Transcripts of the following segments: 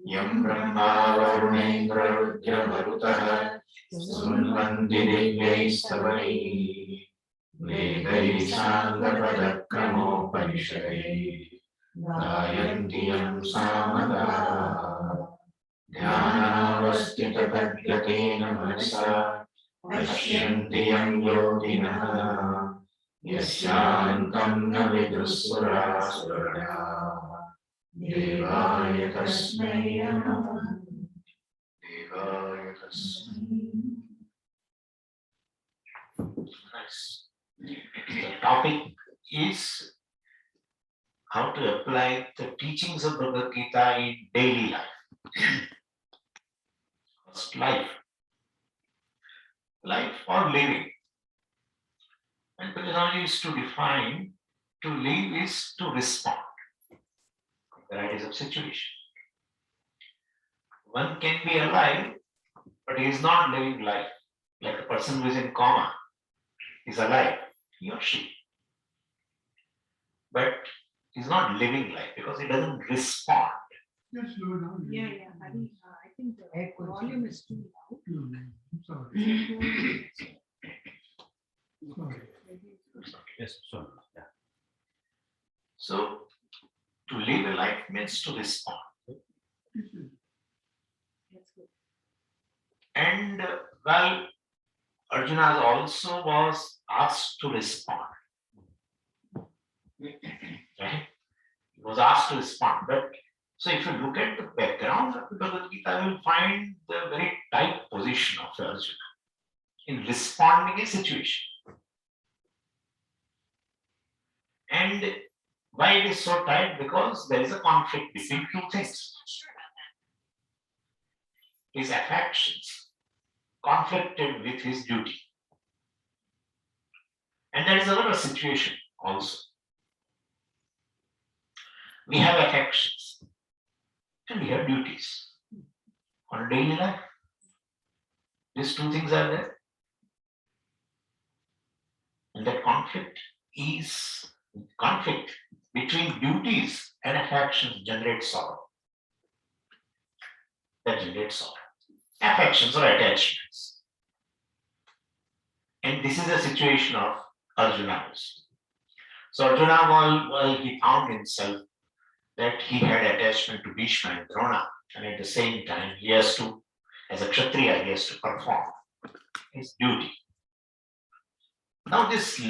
Yam Brahma Varunendra Rudra Marutah Sunvanti Divyaistavai Vedai Sangapadakramo Parishadai Gayanti Yam Samada Dhyanavastita Tadgatena Manasa Pashyanti Yam Yoginah Yasyantam Na Vidussura Surana Devaya Tasmai Namah. Devaya Tasmai. Nice. The topic is how to apply the teachings of Bhagavad Gita in daily life. First, life. Life or living. And Patanjali is to define to live is to respond. Varieties of situation. One can be alive, but he is not living life. Like a person who is in coma is alive, he or she. But he's not living life because he doesn't respond. Just slow down. Yeah. I think the volume is too loud. Sorry. Yes, sorry. Yeah. So, to live a life means to respond. That's good. And well, Arjuna also was asked to respond. Right? He was asked to respond. But so if you look at the background of the Bhagavad Gita, you will find the very tight position of Arjuna in responding a situation. And why it is so tight? Because there is a conflict between two things. His affections conflicted with his duty. And there is another situation also. We have affections and we have duties on daily life. These two things are there. And that conflict between duties and affections generates sorrow. That generates sorrow. Affections or attachments. And this is a situation of Arjuna. So Arjuna, while he found himself that he had attachment to Bhishma and Drona, and at the same time he has to, as a Kshatriya, he has to perform his duty. Now this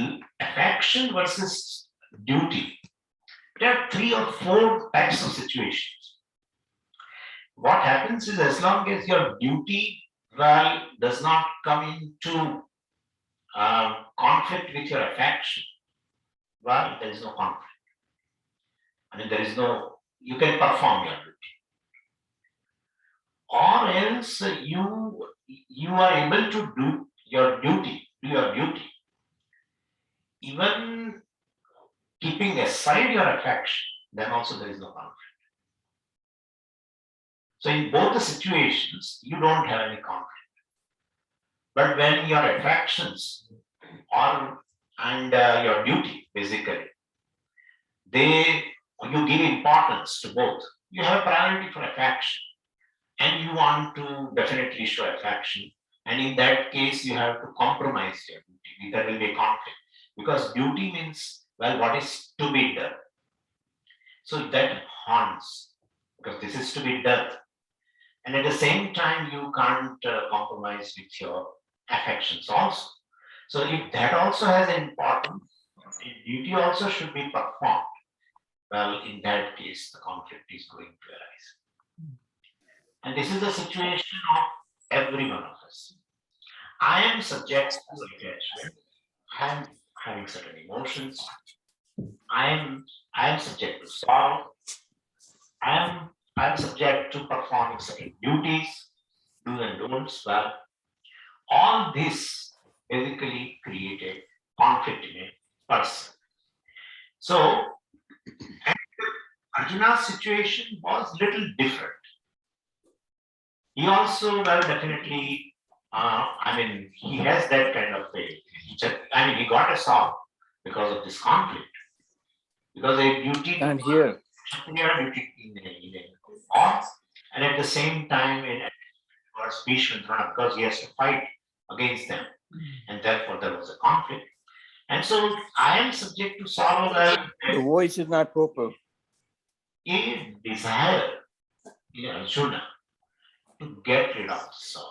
affection versus duty, there are 3 or 4 types of situations. What happens is, as long as your duty does not come into conflict with your affection, there is no conflict. I mean, you can perform your duty. Or else you are able to do your duty, even keeping aside your affection, then also there is no conflict. So in both the situations, you don't have any conflict. But when your affections and your duty, basically, you give importance to both. You have priority for affection, and you want to definitely show affection. And in that case, you have to compromise your duty. There will be a conflict. Because duty means, what is to be done. So that haunts, because this is to be done. And at the same time, you can't compromise with your affections also. So if that also has importance, duty also should be performed. In that case, the conflict is going to arise. And this is the situation of every one of us. I am subject to attachment. I am having certain emotions. I am subject to sorrow. I am subject to performing certain duties, do's and don'ts. All this basically created conflict in a person. So, Arjuna's situation was little different. He also, definitely, he has that kind of he got a sorrow because of this conflict. Because a duty. And here, superiority in a war, and at the same time in towards Bhishma and Drona, because he has to fight against them, and therefore there was a conflict. And so I am subject to sorrow. Well, The voice is not proper. a desire in Arjuna to get rid of sorrow.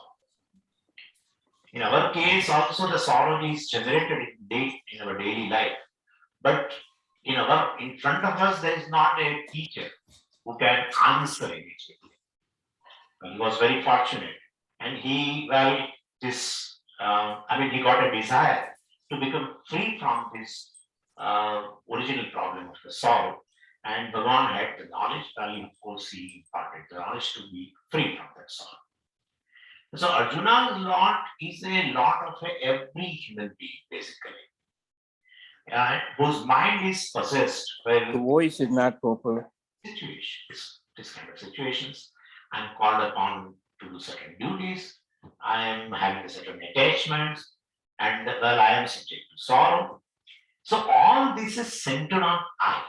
In our case, also the sorrow is generated in our daily life. But in front of us, there is not a teacher who can answer immediately. He was very fortunate, and he he got a desire to become free from this original problem of the sorrow. And Bhagavan had the knowledge, of course, he imparted the knowledge to be free from that sorrow. So Arjuna's lot is a lot of every human being, basically, whose mind is possessed The by voice is not proper. situations, this kind of situations. I'm called upon to do certain duties. I am having certain attachments, and well, I am subject to sorrow. So all this is centered on I.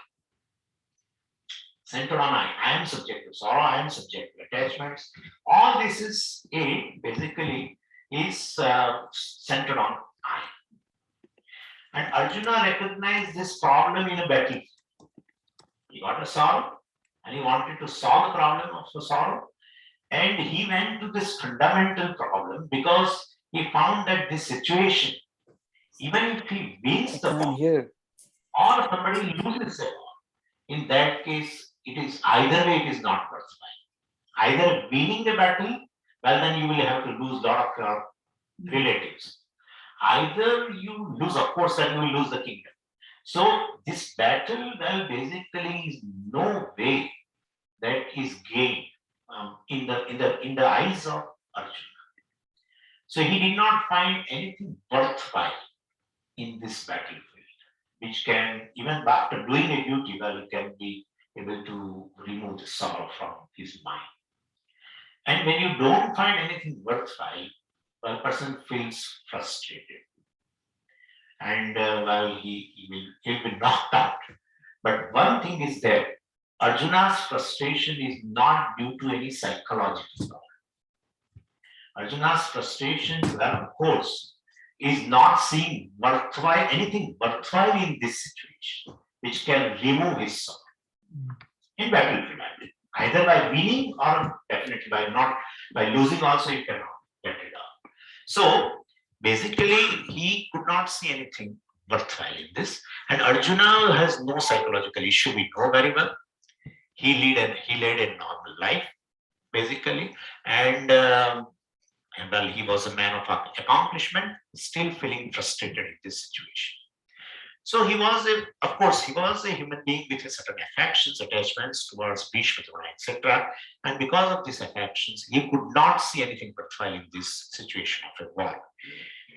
Centered on I. I am subject to sorrow. I am subject to attachments. All this is basically is centered on I. And Arjuna recognized this problem in a battle. He got a sorrow, and he wanted to solve the problem of the sorrow. And he went to this fundamental problem because he found that this situation, even if he wins the I'm war here. or somebody loses the war, in that case, it is either way, it is not worthwhile. Either winning the battle, well, then you will have to lose a lot of your relatives. Either you lose, of course, then you will lose the kingdom. So this battle, well, basically is no way that is gained in the eyes of Arjuna. So he did not find anything worthwhile in this battlefield, which can, even after doing a duty, well, it can be able to remove the sorrow from his mind. And when you don't find anything worthwhile, a person feels frustrated. And he'll be knocked out. But one thing is that Arjuna's frustration is not due to any psychological problem. Arjuna's frustration, well, of course, is not seeing anything worthwhile in this situation, which can remove his sorrow in battlefield. Either by winning or definitely by losing also you cannot get it out. So basically, he could not see anything worthwhile in this. And Arjuna has no psychological issue, we know very well. He led a normal life, basically, and well, he was a man of accomplishment, still feeling frustrated in this situation. So of course, he was a human being with certain affections, attachments towards Bhishma, etc. And because of these affections, he could not see anything worthwhile in this situation of a war.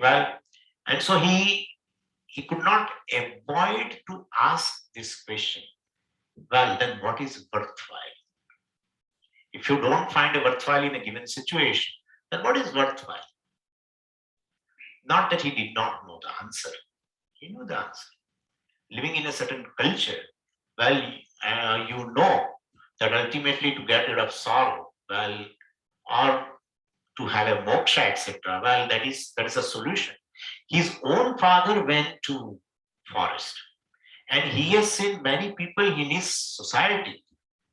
Well, and so he could not avoid to ask this question. Well, then what is worthwhile? If you don't find a worthwhile in a given situation, then what is worthwhile? Not that he did not know the answer. He knew the answer. Living in a certain culture, well, you know that ultimately to get rid of sorrow, well, or to have a moksha, etc., well, that is a solution. His own father went to forest, and he has seen many people in his society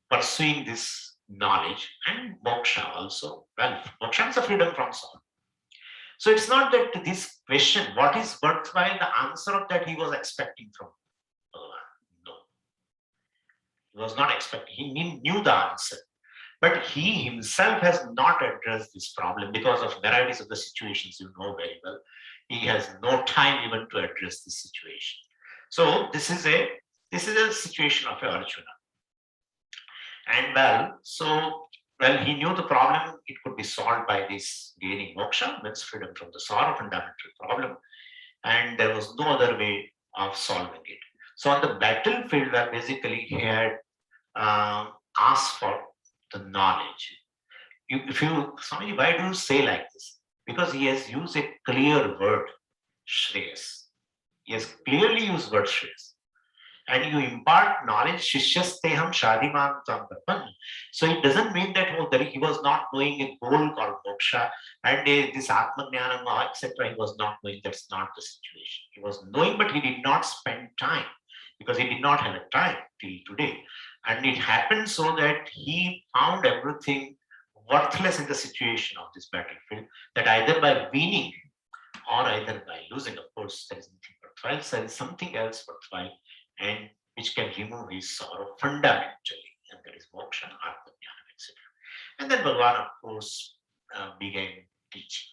pursuing this knowledge and moksha also. Well, moksha is a freedom from sorrow. So it's not that this question, what is worthwhile, the answer of that he was expecting from Bhagavan. No. He was not expecting, he knew the answer. But he himself has not addressed this problem because of varieties of the situations you know very well. He has no time even to address this situation. So this is a situation of Arjuna. And he knew the problem, it could be solved by this gaining moksha, means freedom from the sorrow, fundamental problem. And there was no other way of solving it. So on the battlefield, where basically he had asked for the knowledge. Swami, why do you say like this? Because he has used a clear word, Shreyas. He has clearly used word Shreyas. and you impart knowledge, Shishyasteham Shadimam Tamdapan. So it doesn't mean that he was not knowing a goal called moksha and this Atma Jnanam, etc. He was not knowing. That's not the situation. He was knowing, but he did not spend time because he did not have a time till today. And it happened so that he found everything worthless in the situation of this battlefield, that either by winning or either by losing, of course, there is nothing worthwhile, so there is something else worthwhile and which can remove his sorrow fundamentally, and that is moksha, atma jnana, etc. And then Bhagavan, of course, began teaching.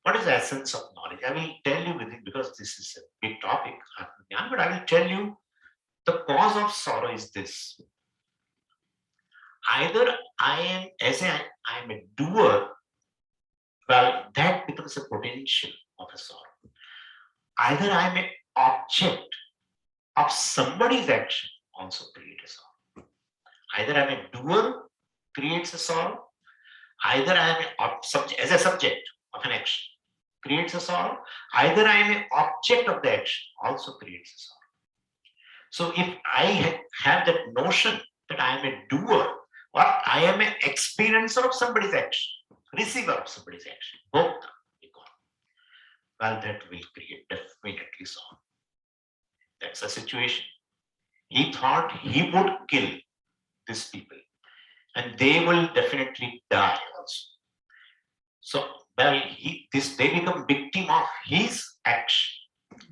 What is the essence of knowledge? I will tell you within, because this is a big topic, atma jnana, but I will tell you the cause of sorrow is this. Either I am, I am a doer, well, that becomes a potential of a sorrow. Either I am an object of somebody's action, also create a sorrow. Either I am a doer, creates a sorrow. Either I am as a subject of an action, creates a sorrow. Either I am an object of the action, also creates a sorrow. So if I have that notion that I am a doer, or I am an experiencer of somebody's action, receiver of somebody's action, bhokta, we call it, well, that will create definitely sorrow. That's the situation. He thought he would kill these people and they will definitely die also. So, well, they become victim of his action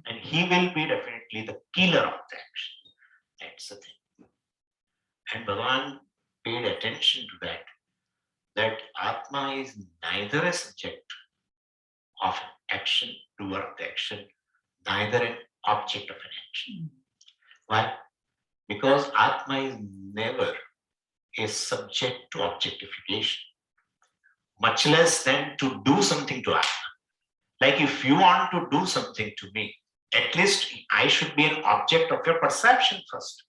and he will be definitely the killer of the action. That's the thing. And Bhagavan paid attention to that Atma is neither a subject of an action, doer of the action, neither an object of an action. Why? Because Atma is never a subject to objectification, much less than to do something to Atma. Like if you want to do something to me, at least I should be an object of your perception first,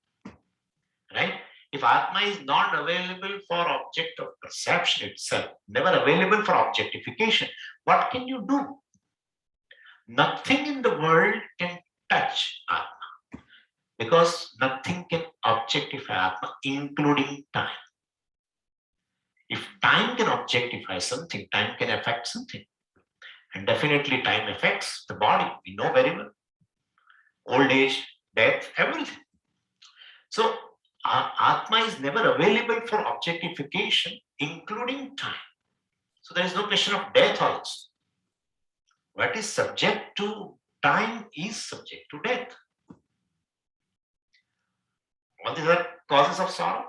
right? If Atma is not available for object of perception itself, never available for objectification, what can you do? Nothing in the world can touch Atma because nothing can objectify Atma, including time. If time can objectify something, time can affect something. And definitely time affects the body. We know very well. Old age, death, everything. So Atma is never available for objectification, including time. So there is no question of death also. What is subject to time is subject to death. All these are causes of sorrow.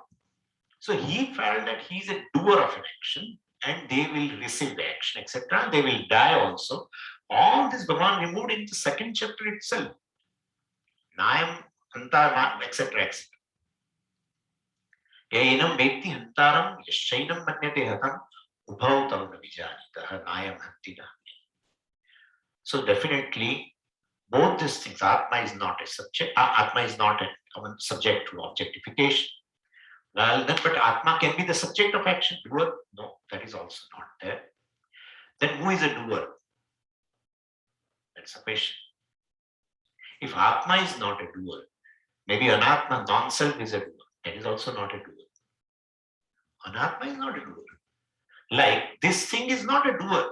So he felt that he is a doer of an action and they will receive the action, etc. They will die also. All this Bhagavan removed in the second chapter itself. Nayam, Hantaram, etc. etc. Yainam Veti Hantaram, Yashainam Manyate Hatam, Ubhav Taruna Vijanita, Nayam Hantina. So definitely both these things, Atma is not a subject, Atma is not a subject to objectification. Well, then, but Atma can be the subject of action. Doer? No, that is also not there. Then who is a doer? That's a question. If Atma is not a doer, maybe Anatma, non-self, is a doer. That is also not a doer. Anatma is not a doer. Like this thing is not a doer.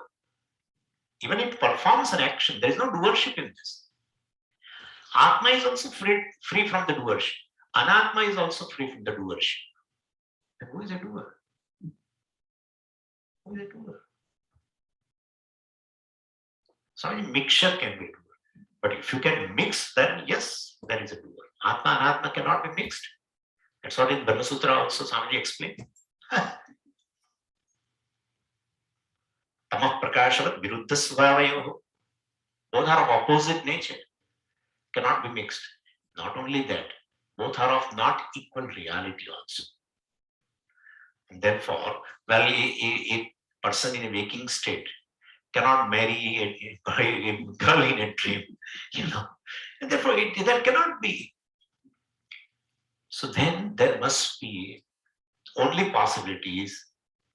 Even it performs an action. There is no doership in this. Atma is also free from the doership. Anatma is also free from the doership. And who is a doer? Who is a doer? So a mixture can be a doer. But if you can mix, then yes, there is a doer. Atma and Atma cannot be mixed. That's what in Brahma Sutra also Swamiji explained. Tamah prakashavat viruddha svavayoho. Both are of opposite nature. Cannot be mixed. Not only that, both are of not equal reality also. And therefore, well, a person in a waking state cannot marry a girl in a dream, and therefore that cannot be. So then there must be only possibility is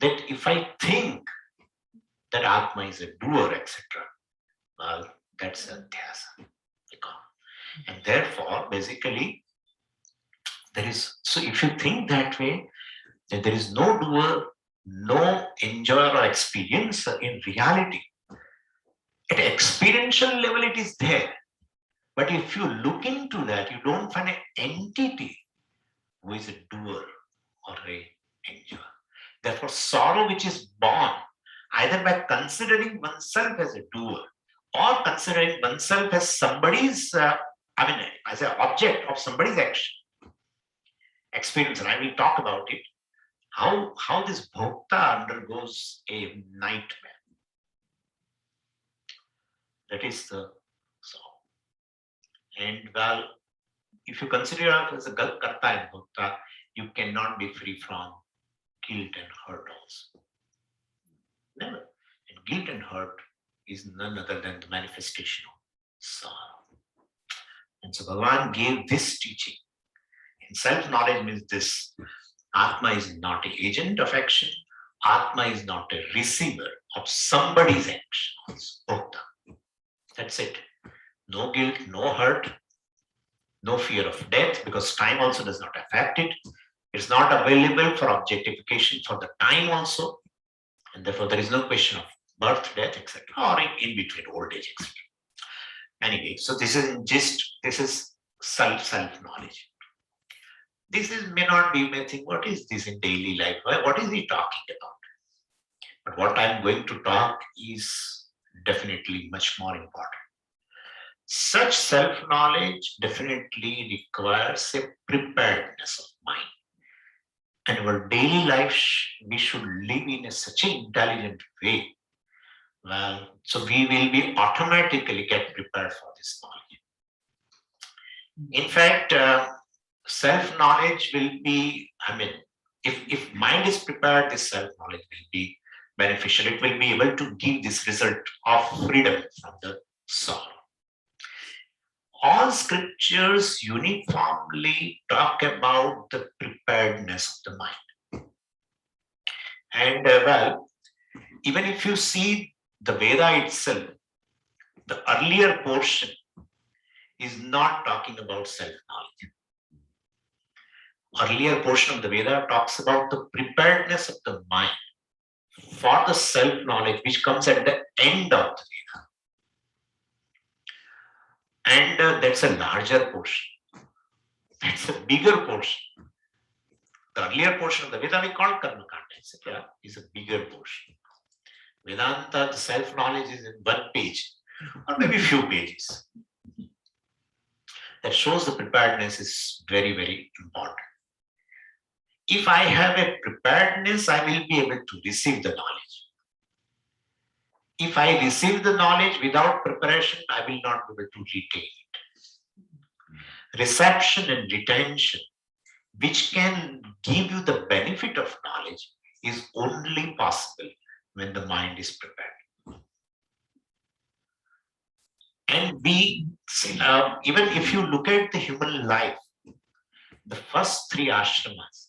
that if I think that Atma is a doer, etc., well, that's a dhyasa. And therefore, basically, so if you think that way, then there is no doer, no enjoyer or experience in reality. At experiential level, it is there. But if you look into that, you don't find an entity who is a doer or a enjoyer. Therefore, sorrow which is born either by considering oneself as a doer or considering oneself as somebody's, as an object of somebody's action, experience, and I will talk about it, how this bhokta undergoes a nightmare. That is the sorrow. And well, if you consider yourself as a karta and bhokta, you cannot be free from guilt and hurt also. Never. And guilt and hurt is none other than the manifestation of sorrow. And so Bhagavan gave this teaching. And self-knowledge means this. Atma is not an agent of action. Atma is not a receiver of somebody's actions. Bhokta. That's it. No guilt, no hurt, no fear of death, because time also does not affect it. It's not available for objectification for the time also. And therefore, there is no question of birth, death, etc., or in between old age, etc. Anyway, so this is self-knowledge. This may not be, you may think, what is this in daily life? What is he talking about? But what I'm going to talk is definitely much more important. Such self-knowledge definitely requires a preparedness of mind. And our daily life, we should live in such an intelligent way. Well, so we will be automatically get prepared for this knowledge. In fact, self-knowledge will be, if mind is prepared, this self-knowledge will be beneficial. It will be able to give this result of freedom from the sorrow. All scriptures uniformly talk about the preparedness of the mind. And well, even if you see the Veda itself, the earlier portion is not talking about self-knowledge. Earlier portion of the Veda talks about the preparedness of the mind for the self-knowledge which comes at the end of the Veda. And that's a larger portion. That's a bigger portion. The earlier portion of the Veda we call Karma Kanda, etc., is a bigger portion. Vedanta, the self-knowledge is in one page or maybe few pages. That shows the preparedness is very, very important. If I have a preparedness, I will be able to receive the knowledge. If I receive the knowledge without preparation, I will not be able to retain it. Reception and retention, which can give you the benefit of knowledge, is only possible when the mind is prepared. And even if you look at the human life, the first three ashramas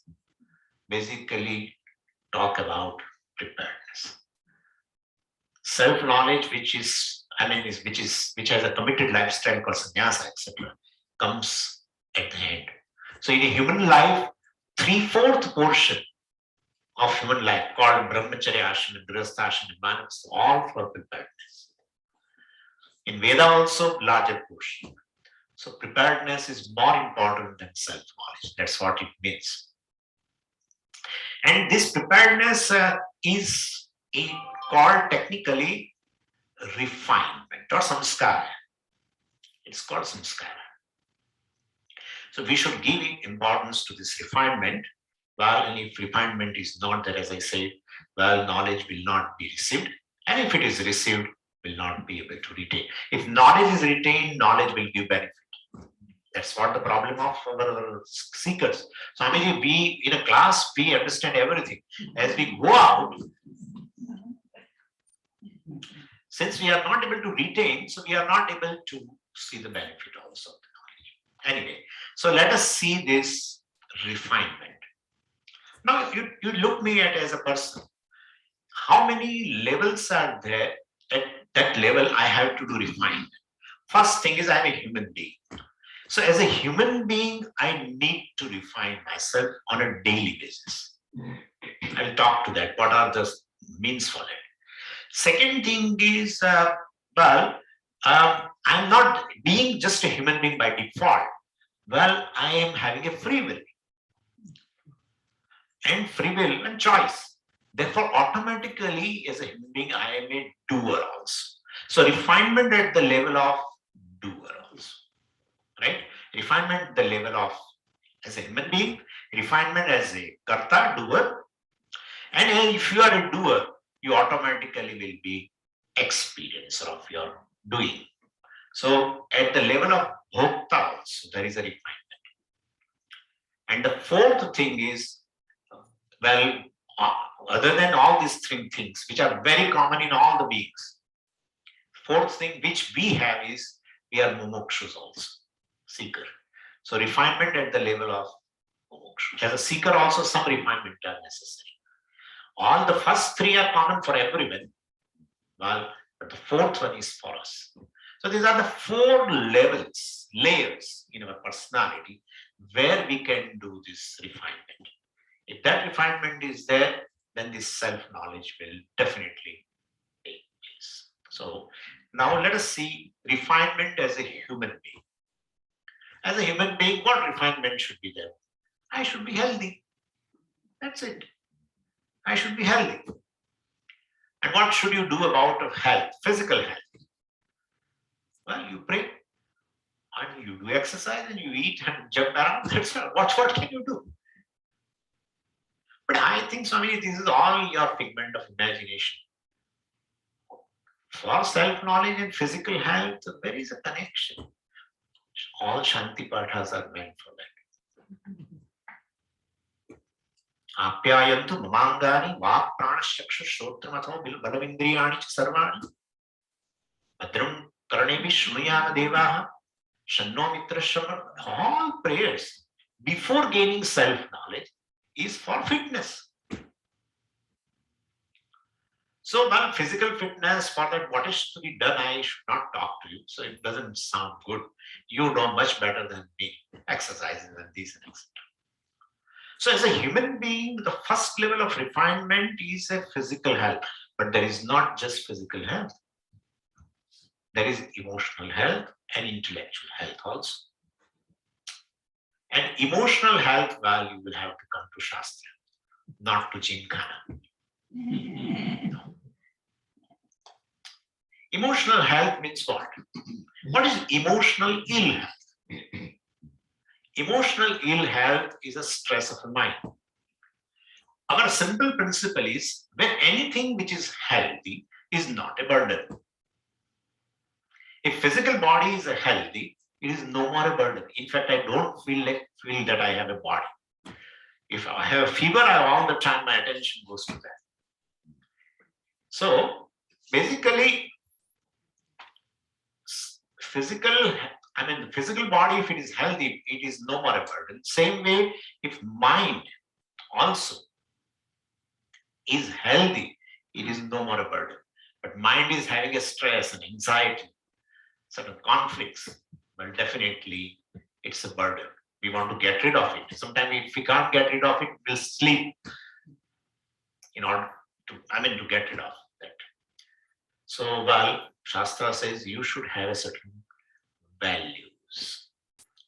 basically talk about preparedness. Self-knowledge, which has a committed lifestyle called sannyasa, etc., comes at the end. So in a human life, 3/4 portion of human life called brahmacharya ashram, grihastha ashram, and manas, all for preparedness. In Veda also, larger portion. So preparedness is more important than self-knowledge. That's what it means. And this preparedness is called technically refinement or samskara. It's called samskara. So we should give importance to this refinement. Well, and if refinement is not there, as I said, well, knowledge will not be received. And if it is received, will not be able to retain. If knowledge is retained, knowledge will give benefit. That's what the problem of our seekers. So, we in a class, we understand everything. As we go out, since we are not able to retain, so we are not able to see the benefit also of the knowledge. Anyway, so let us see this refinement. Now, you look me at as a person. How many levels are there? At that level, I have to do refinement. First thing is, I'm a human being. So as a human being, I need to refine myself on a daily basis. I'll talk to that. What are the means for that? Second thing is, I'm not being just a human being by default. Well, I am having a free will and choice. Therefore, automatically, as a human being, I am a doer also. So, refinement at the level of doer also, right? Refinement at the level of as a human being, refinement as a karta, doer. And if you are a doer, you automatically will be experiencer of your doing. So, at the level of bhokta also, there is a refinement. And the fourth thing is, well, other than all these three things, which are very common in all the beings, fourth thing which we have is we are mumukshus also, seeker. So refinement at the level of mumukshu. As a seeker also some refinement are necessary. All the first three are common for everyone, well, but the fourth one is for us. So these are the four levels, layers in our personality where we can do this refinement. If that refinement is there, then this self-knowledge will definitely take place. So now let us see refinement as a human being. As a human being, what refinement should be there? I should be healthy. That's it. I should be healthy. And what should you do about health, physical health? Well, you pray and you do exercise and you eat and jump around. That's what can you do? But I think, Swami, this is all your figment of imagination. For self-knowledge and physical health, there is a connection. All Shanti Pathas are meant for that. Apyayantu mamangani vak pranachakshu shrotramatho balavindriyani sarvani Adram Karanevi Shrunuyama Devaha Shanno Mitra Shravan. All prayers before gaining self-knowledge is for fitness. So, well, physical fitness, for that, what is to be done, I should not talk to you. So, it doesn't sound good. You know much better than me, exercises and these and etc. So, as a human being, the first level of refinement is a physical health. But there is not just physical health. There is emotional health and intellectual health also. And emotional health, well, you will have to come to Shastra, not to Gymkhana. Emotional health means what? What is emotional ill health? Emotional ill health is a stress of the mind. Our simple principle is when anything which is healthy is not a burden. If physical body is healthy, it is no more a burden. In fact, I don't feel that I have a body. If I have a fever, all the time my attention goes to that. So basically, the physical body, if it is healthy, it is no more a burden. Same way, if mind also is healthy, it is no more a burden. But mind is having a stress and anxiety, certain conflicts, well, definitely it's a burden. We want to get rid of it. Sometimes if we can't get rid of it, we'll sleep in order to get rid of that. So, well, Shastra says you should have a certain values.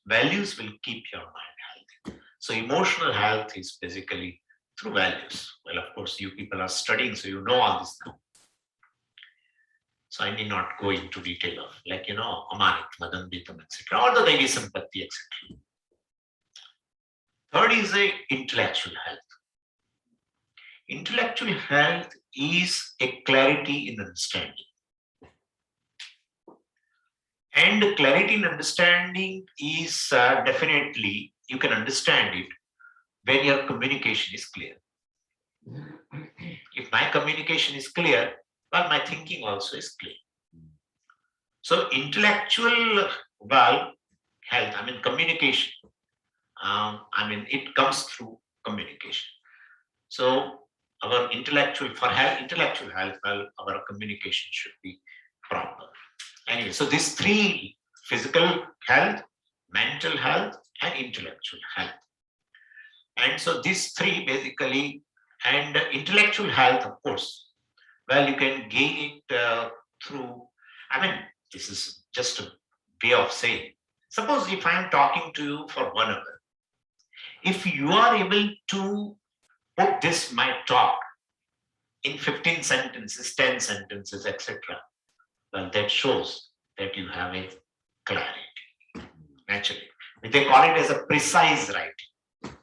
Values will keep your mind healthy. So, emotional health is basically through values. Well, of course, you people are studying, so you know all this now. So I need not go into detail of Amanit, Madanditam, etc. or the Devi Sampatti, etc. Third is a intellectual health. Intellectual health is a clarity in understanding. And clarity in understanding is definitely, you can understand it when your communication is clear. If my communication is clear, well, my thinking also is clear. So intellectual, well, health, communication, it comes through communication. So our intellectual health, well, our communication should be proper. Anyway, so these three, physical health, mental health, and intellectual health. And so these three basically, and intellectual health, of course, well, you can gain it through, I mean, this is just a way of saying. Suppose if I'm talking to you for 1 hour, if you are able to put this, my talk, in 15 sentences, 10 sentences, etc., well, that shows that you have a clarity, naturally. They call it as a precise writing.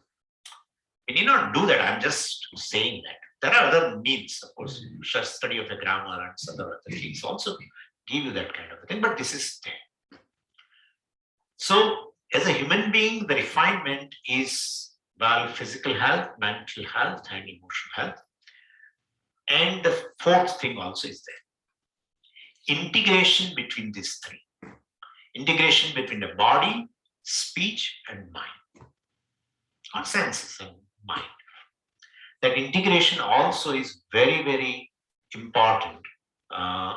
We need not do that. I'm just saying that. There are other means, of course, study of the grammar and some other things also give you that kind of a thing, but this is there. So, as a human being, the refinement is, well, physical health, mental health, and emotional health. And the fourth thing also is there. Integration between these three. Integration between the body, speech, and mind. Or senses and mind. That integration also is very, very important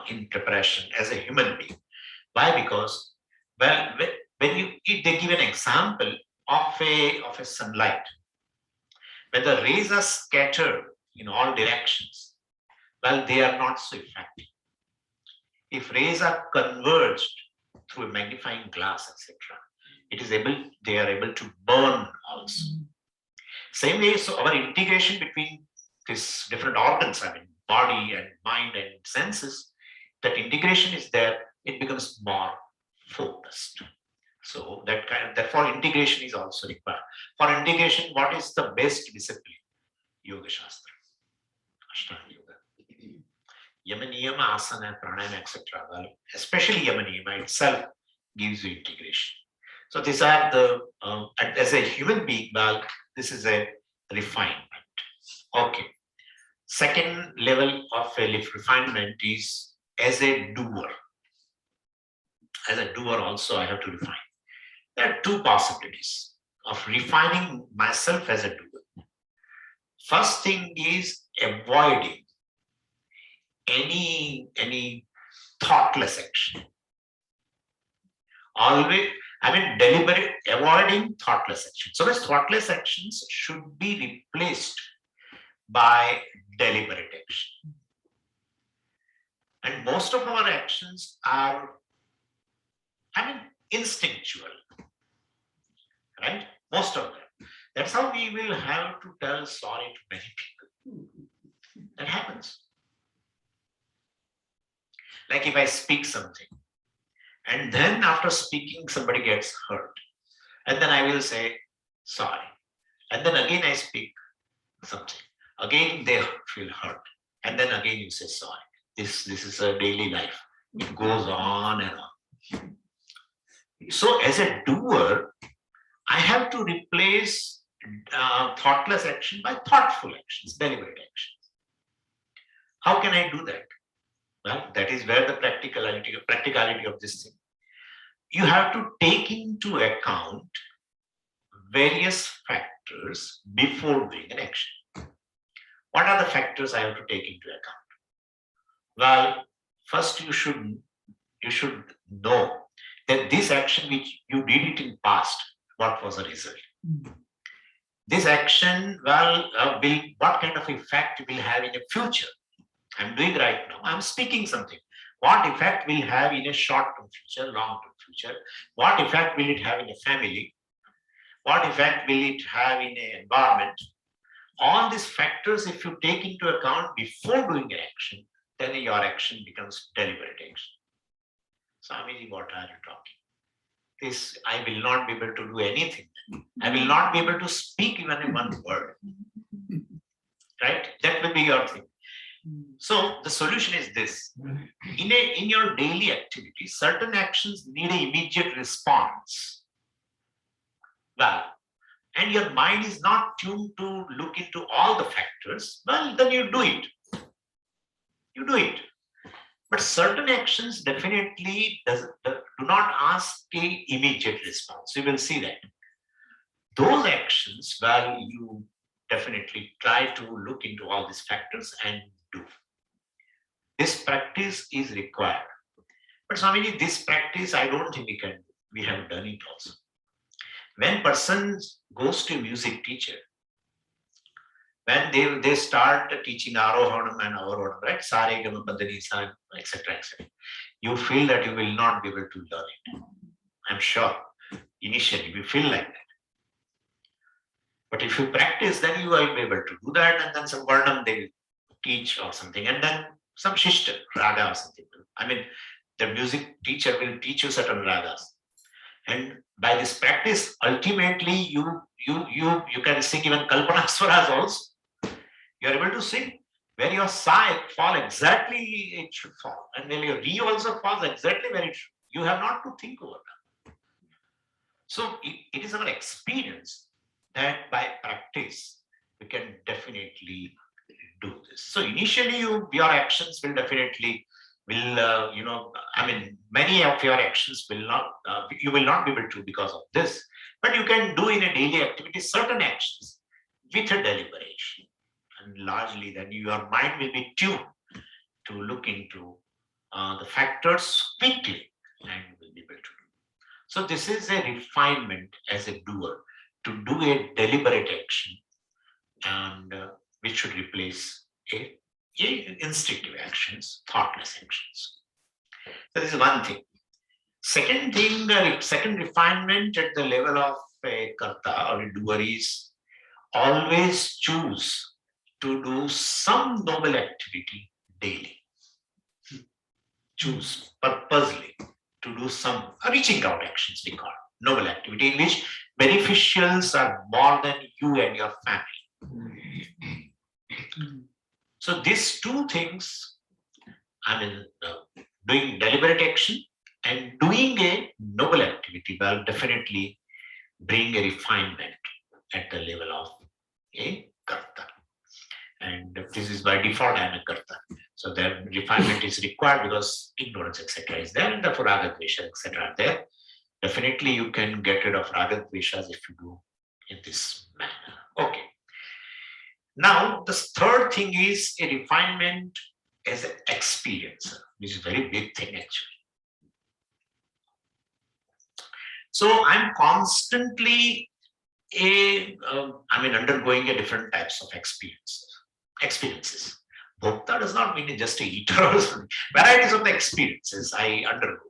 in preparation as a human being. Why? Because, well, when they give an example of a sunlight, when the rays are scattered in all directions, well, they are not so effective. If rays are converged through a magnifying glass, etc., they are able to burn also. Same way, so our integration between these different organs, I mean, body and mind and senses, that integration is there, it becomes more focused. So therefore integration is also required. For integration, what is the best discipline? Yoga Shastra, Ashtanga Yoga. Yama Niyama, Asana, Pranayama, etc. Well, especially Yama Niyama itself gives you integration. So these are the, as a human being, well, this is a refinement. Okay. Second level of a refinement is as a doer. As a doer also I have to refine. There are two possibilities of refining myself as a doer. First thing is avoiding any thoughtless action. Always, deliberate, avoiding thoughtless action. So, those thoughtless actions should be replaced by deliberate action. And most of our actions are, instinctual, right? Most of them. That's how we will have to tell sorry to many people. That happens. Like if I speak something, and then after speaking, somebody gets hurt. And then I will say, sorry. And then again I speak something. Again they feel hurt. And then again you say sorry. This is a daily life. It goes on and on. So as a doer, I have to replace thoughtless action by thoughtful actions, deliberate actions. How can I do that? Well, that is where the practicality of this thing. You have to take into account various factors before doing an action. What are the factors I have to take into account? Well, first you should know that this action which you did it in past, what was the result? This action, what kind of effect will have in the future? I'm doing right now. I'm speaking something. What effect will have in a short-term future, long-term future? What effect will it have in a family? What effect will it have in an environment? All these factors, if you take into account before doing an action, then your action becomes deliberate action. Swamiji, what are you talking? This, I will not be able to do anything. I will not be able to speak even in one word. Right? That will be your thing. So the solution is this. In your daily activities, certain actions need an immediate response. Well, and your mind is not tuned to look into all the factors, well, then you do it. You do it. But certain actions definitely do not ask an immediate response. You will see that. Those actions, well, you definitely try to look into all these factors and do. This practice is required. But Swamiji, this practice, I don't think we have done it also. When person goes to a music teacher, when they start teaching Arohanam and Avarohanam, right? Sare, Gama, Padani, Sa, etc., etc., you feel that you will not be able to learn it. I'm sure. Initially, we feel like that. But if you practice, then you will be able to do that, and then some Varnam they will teach or something, and then some Shishta, Raga or something. I mean, the music teacher will teach you certain ragas. And by this practice, ultimately you can sing even Kalpana Swaras also. You are able to sing where your sa fall exactly it should fall, and when your re also falls exactly where it should. You have not to think over that. So it is our experience that by practice we can definitely do this. So initially, your actions will definitely I mean, many of your actions will not you will not be able to because of this, but you can do in a daily activity certain actions with a deliberation, and largely then your mind will be tuned to look into the factors quickly and will be able to do. So this is a refinement as a doer to do a deliberate action, and which should replace instinctive actions, thoughtless actions. So this is one thing. Second thing, second refinement at the level of a karta or a doer is always choose to do some noble activity daily. Choose purposely to do some reaching out actions we call noble activity in which beneficials are more than you and your family. So these two things, doing deliberate action and doing a noble activity will definitely bring a refinement at the level of a karta. And this is by default I am a karta. So the refinement is required because ignorance, etc. is there, and therefore raga, dvesha, etc. are there. Definitely you can get rid of raga, dveshas if you do in this manner. Okay. Now, the third thing is a refinement as an experiencer, which is a very big thing actually. So I'm constantly undergoing a different types of experiences. Bhokta does not mean just a eater or something. Varieties of the experiences I undergo.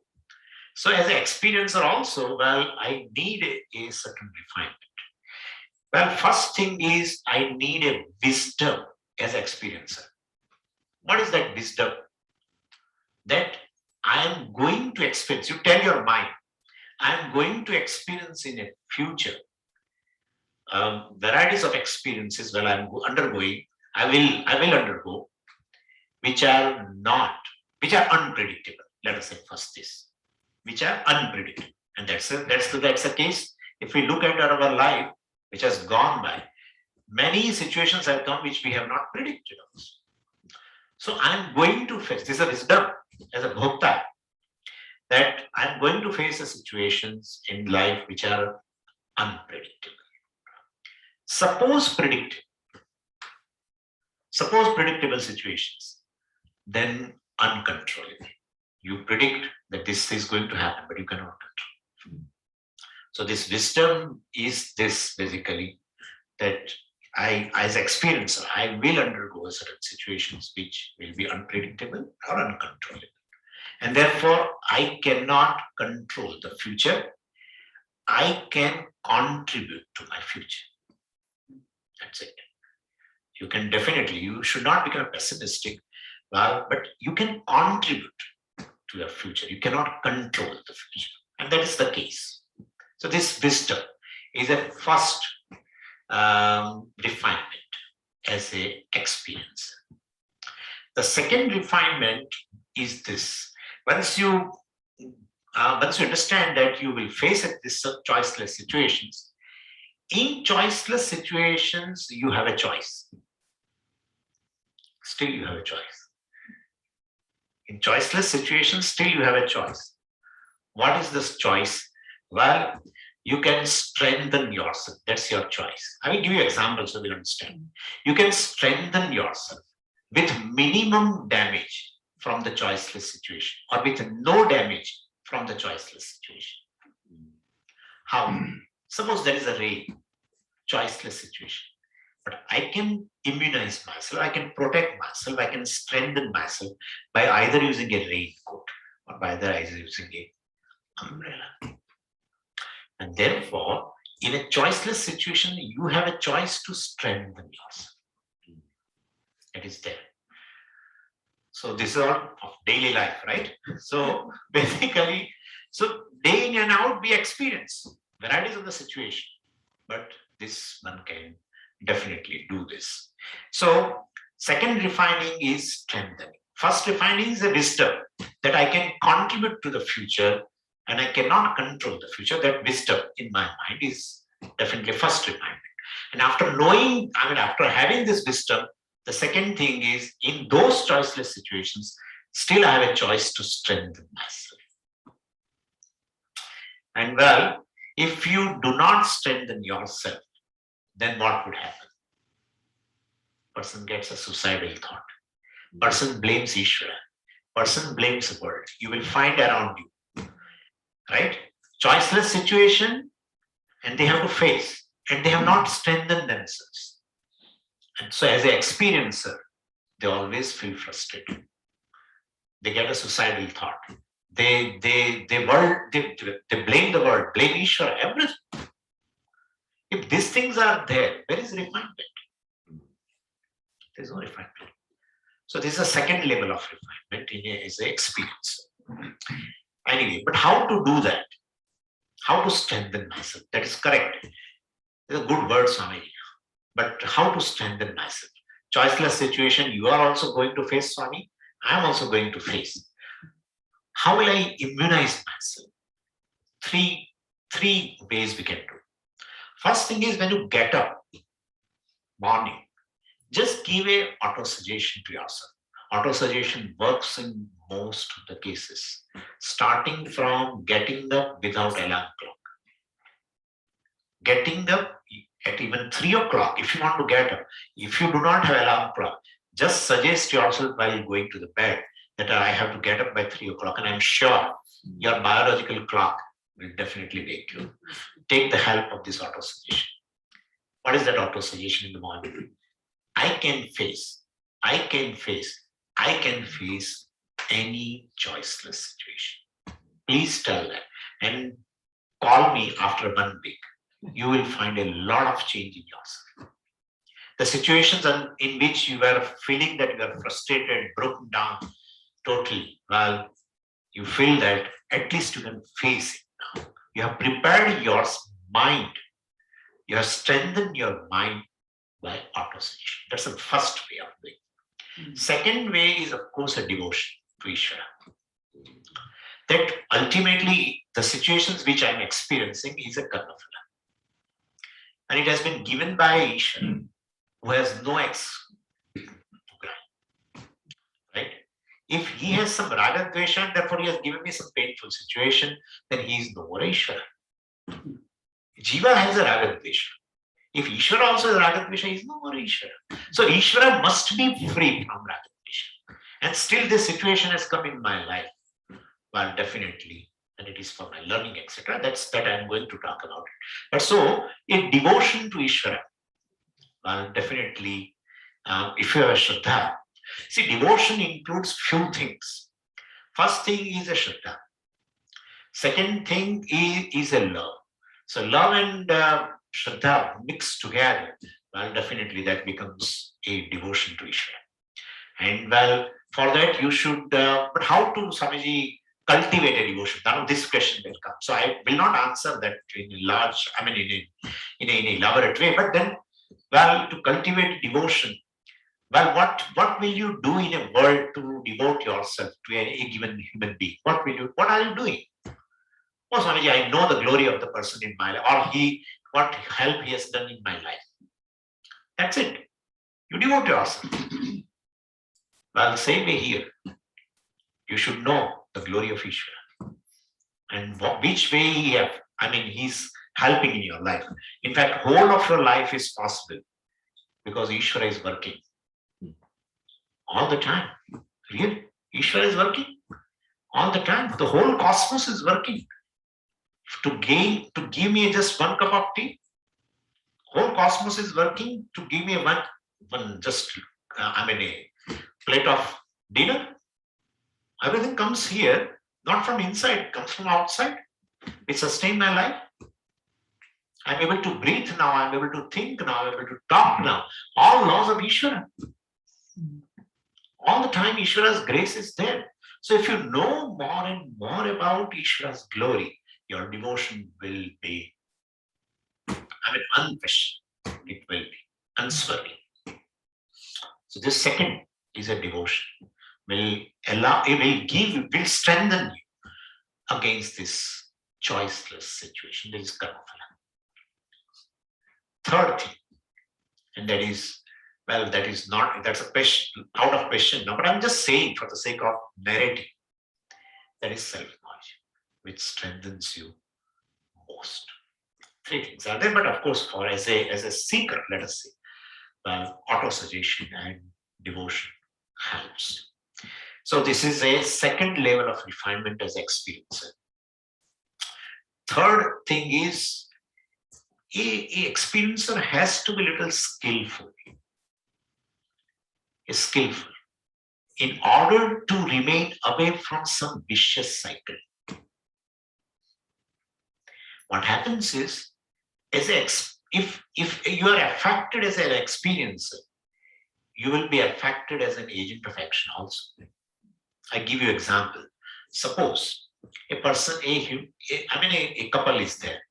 So as an experiencer also, well, I need a certain refinement. Well, first thing is I need a wisdom as an experiencer. What is that wisdom? That I am going to experience. You tell your mind, I am going to experience in a future varieties of experiences while I'm undergoing. I will undergo, which are unpredictable. Let us say first this, which are unpredictable, and that's the case. If we look at our life, which has gone by, many situations have come which we have not predicted also. So I'm going to face, this is a wisdom as a bhokta, that I'm going to face the situations in life which are unpredictable. Suppose predictable situations, then uncontrollable. You predict that this is going to happen, but you cannot control. So this wisdom is this basically, that I, as experiencer, I will undergo certain situations which will be unpredictable or uncontrollable. And therefore, I cannot control the future. I can contribute to my future. That's it. You should not become pessimistic, but you can contribute to your future. You cannot control the future. And that is the case. So this wisdom is a first refinement as a experience. The second refinement is this. Once you understand that you will face this choiceless situations, in choiceless situations, you have a choice. Still you have a choice. In choiceless situations, still you have a choice. What is this choice? Well, you can strengthen yourself. That's your choice. I will give you examples so we'll understand. You can strengthen yourself with minimum damage from the choiceless situation, or with no damage from the choiceless situation. How? Suppose there is a rain, choiceless situation. But I can immunize myself, I can protect myself, I can strengthen myself by either using a raincoat or by either using a umbrella. And therefore, in a choiceless situation, you have a choice to strengthen yourself. It is there. So this is all of daily life, right? So basically, so day in and out we experience varieties of the situation, but this one can definitely do this. So second refining is strengthening. First refining is the wisdom that I can contribute to the future and I cannot control the future. That wisdom in my mind is definitely first refinement. And after knowing, after having this wisdom, the second thing is in those choiceless situations, still I have a choice to strengthen myself. And well, if you do not strengthen yourself, then what would happen? Person gets a suicidal thought. Person blames Ishvara. Person blames the world. You will find around you, right? Choiceless situation, and they have to face, and they have not strengthened themselves. And so as an experiencer, they always feel frustrated. They get a suicidal thought. They blame the world, blame Ishvara, everything. If these things are there, where is refinement? There's no refinement. So this is a second level of refinement as an experience. Anyway, but how to do that? How to strengthen myself? That is correct. It's a good word, Swami. But how to strengthen myself? Choiceless situation, you are also going to face, Swami. I am also going to face. How will I immunize myself? Three ways we can do. First thing is when you get up morning, just give a auto-suggestion to yourself. Auto-suggestion works in most of the cases, starting from getting up without alarm clock. Getting up at even 3 o'clock, if you want to get up, if you do not have alarm clock, just suggest yourself while going to the bed that I have to get up by 3 o'clock, and I'm sure your biological clock will definitely wake you. Take the help of this auto-suggestion. What is that auto-suggestion in the morning? I can face any choiceless situation. Please tell that and call me after 1 week. You will find a lot of change in yourself. The situations in which you were feeling that you are frustrated, broken down totally, well, you feel that at least you can face it now. You have prepared your mind. You have strengthened your mind by auto-suggestion. That's the first way of doing it. Second way is, of course, a devotion to Ishvara. That ultimately the situations which I'm experiencing is a karma phala. And it has been given by Ishvara, who has no right? If he has some raga dvesha, therefore he has given me some painful situation, then he is no more Ishvara. Jiva has a raga dvesha. If Ishvara also has raga dvesha, he is no more Ishvara. So Ishvara must be free from raga dvesha. And still this situation has come in my life. Well, definitely, and it is for my learning, etc. That I'm going to talk about it. But so, a devotion to Ishvara, well, definitely, if you have a Shraddha, see, devotion includes few things. First thing is a Shraddha. Second thing is a love. So love and Shraddha mixed together, well, definitely that becomes a devotion to Ishvara. And well, for that you should, but how to, Swamiji, cultivate a devotion? Now this question will come. So I will not answer that in a large, in a elaborate way, but then, well, to cultivate devotion, well, what will you do in a world to devote yourself to a given human being? What are you doing? Oh, Swamiji, I know the glory of the person in my life, or what help he has done in my life. That's it. You devote yourself. Well, same way here. You should know the glory of Ishvara and which way he's helping in your life. In fact, whole of your life is possible because Ishvara is working all the time. Really, Ishvara is working all the time. The whole cosmos is working. to give me just one cup of tea. Whole cosmos is working to give me one just, a plate of dinner. Everything comes here, not from inside, it comes from outside. It sustains my life. I'm able to breathe now, I'm able to think now, I'm able to talk now. All laws of Ishvara. All the time Ishvara's grace is there. So if you know more and more about Ishvara's glory, your devotion will be, unquestioned. It will be unswerving. So this second is a devotion. It will strengthen you against this choiceless situation. That is karma phala. Third thing, and that is, that's a question, out of question now, but I'm just saying for the sake of narrative, that is self-knowledge, which strengthens you most. Three things are there, but of course, as a seeker, let us say, auto-suggestion and devotion helps. So this is a second level of refinement as experiencer. Third thing is, a experiencer has to be a little skillful. Skillful in order to remain away from some vicious cycle. What happens is, if you are affected as an experiencer, you will be affected as an agent of action also. I give you example. Suppose a person, a couple is there,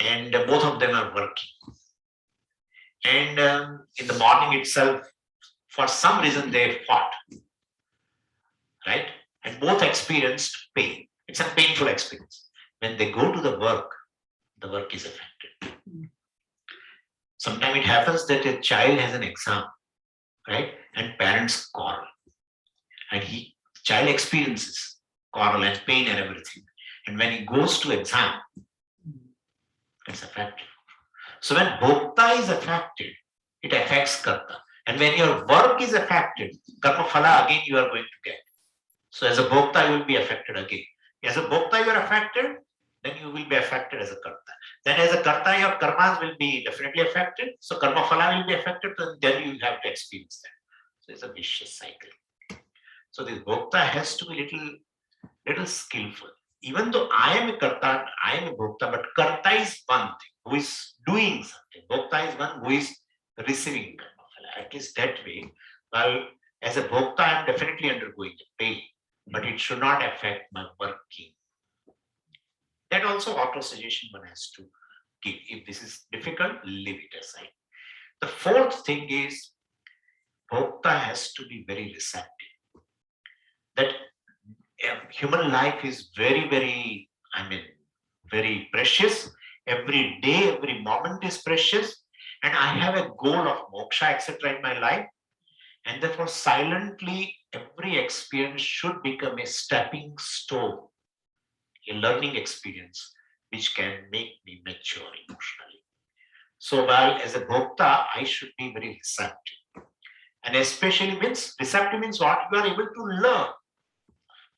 and both of them are working. And in the morning itself, for some reason they fought, right? And both experienced pain. It's a painful experience. When they go to the work is affected. Sometimes it happens that a child has an exam, right? And parents quarrel. And child experiences quarrel and pain and everything. And when he goes to exam, it's affected. So when bhokta is affected, it affects karta. And when your work is affected, karma phala again you are going to get. So as a bhokta, you will be affected again. As a bhokta, you are affected, then you will be affected as a karta. Then as a karta, your karmas will be definitely affected. So karma phala will be affected, and then you have to experience that. So it's a vicious cycle. So this bhokta has to be little skillful. Even though I am a karta, I am a bhokta, but karta is one thing, who is doing something. Bhokta is one who is receiving karma. At least that way, well, as a bhokta, I am definitely undergoing the pain, but it should not affect my working. That also auto-suggestion one has to give. If this is difficult, leave it aside. The fourth thing is, bhokta has to be very receptive. That human life is very, very, very precious. Every day, every moment is precious. And I have a goal of moksha, etc. in my life. And therefore, silently, every experience should become a stepping stone, a learning experience, which can make me mature emotionally. So while as a bhokta, I should be very receptive. And especially receptive means what? You are able to learn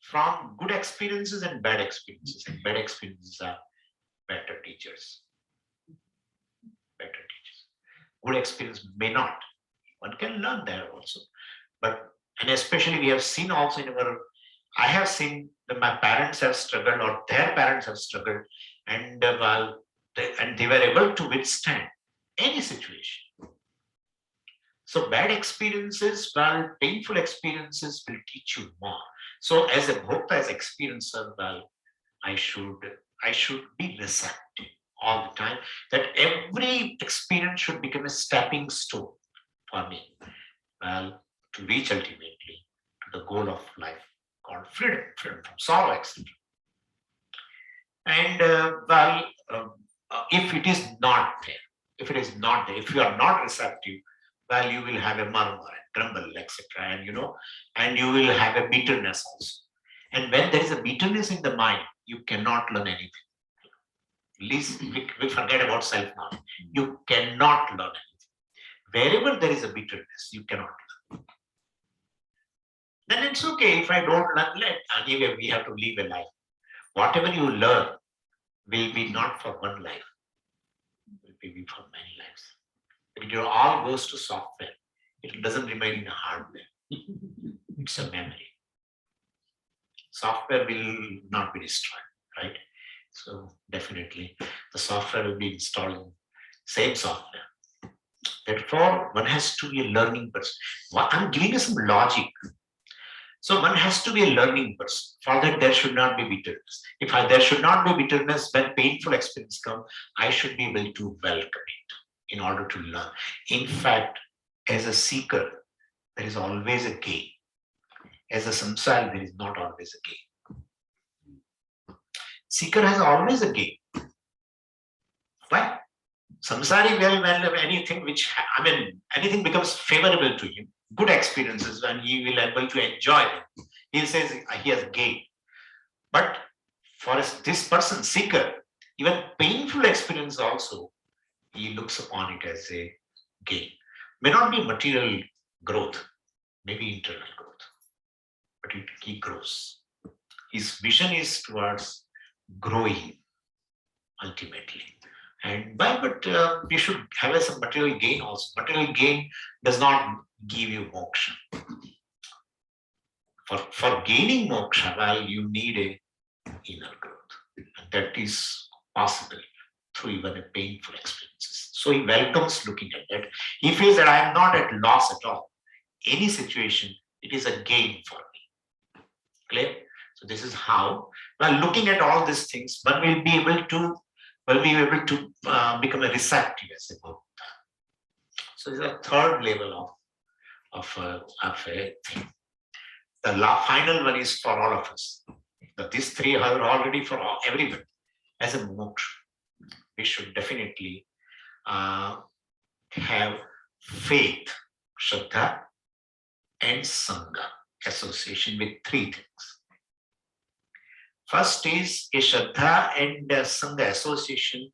from good experiences and bad experiences. And bad experiences are better teachers. Better teachers. Good experience may not. One can learn there also. And especially we have seen also I have seen that my parents have struggled or their parents have struggled, and they were able to withstand any situation. So bad experiences, painful experiences will teach you more. So as a bhokta, as experiencer, I should be receptive all the time, that every experience should become a stepping stone for me, to reach ultimately to the goal of life called freedom from sorrow, etc. And if it is not there, if you are not receptive, you will have a murmur and grumble, etc. And you will have a bitterness also. And when there is a bitterness in the mind, you cannot learn anything. At least we forget about self-knowledge. You cannot learn anything. Wherever there is a bitterness, you cannot learn. Then it's okay if I don't learn. Anyway, we have to live a life. Whatever you learn, will be not for one life, it will be for many lives. It all goes to software. It doesn't remain in the hardware. It's a memory. Software will not be destroyed, right? So definitely the software will be installed in same software. Therefore, one has to be a learning person. I'm giving you some logic. So one has to be a learning person. For that, there should not be bitterness. There should not be bitterness when painful experience come, I should be able to welcome it in order to learn. In fact, as a seeker, there is always a gain. As a samsara, there is not always a gain. Seeker has always a gain. Why? Samsari, well, anything anything becomes favorable to him, good experiences, when he will able to enjoy them, he says he has gained. But for this person, seeker, even painful experience also, he looks upon it as a gain. May not be material growth, maybe internal growth, but he grows. His vision is towards growing ultimately. But you should have some material gain also. Material gain does not give you moksha. For gaining moksha, well, you need a inner growth. And that is possible through even a painful experiences. So he welcomes looking at that. He feels that I am not at loss at all. Any situation, it is a gain for me. Clear? So this is how, well, looking at all these things, one will be able to become a receptive as a Buddha. So this is a third level of a thing. The final one is for all of us. But these three are already for everyone. As a moksha, we should definitely have faith, shraddha, and sangha, association with three things. First is a shraddha and sangha association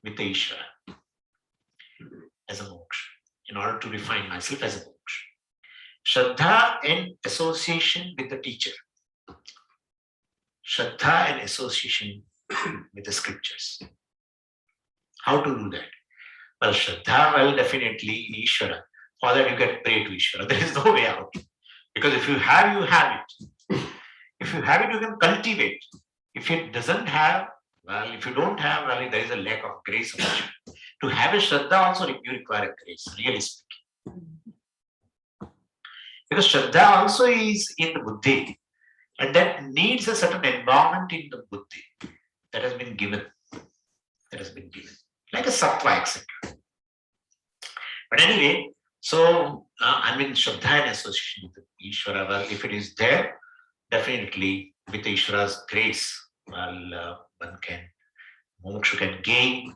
with the Ishvara as a moksha, in order to refine myself as a moksha. Shraddha and association with the teacher. Shraddha and association with the scriptures. How to do that? Well, Shraddha, well, definitely in Ishvara. For that, you can pray to Ishvara. There is no way out. Because if you have, you have it. If you have it, you can cultivate. If it doesn't have, well, if you don't have, well, there is a lack of grace. To have a Shraddha also, you require a grace, really speaking. Because Shraddha also is in the buddhi, and that needs a certain environment in the buddhi that has been given. Like a sattva, etc. But anyway, so Shraddha and association with Ishvara, well, if it is there, definitely with Ishvara's grace, well, moksha can gain.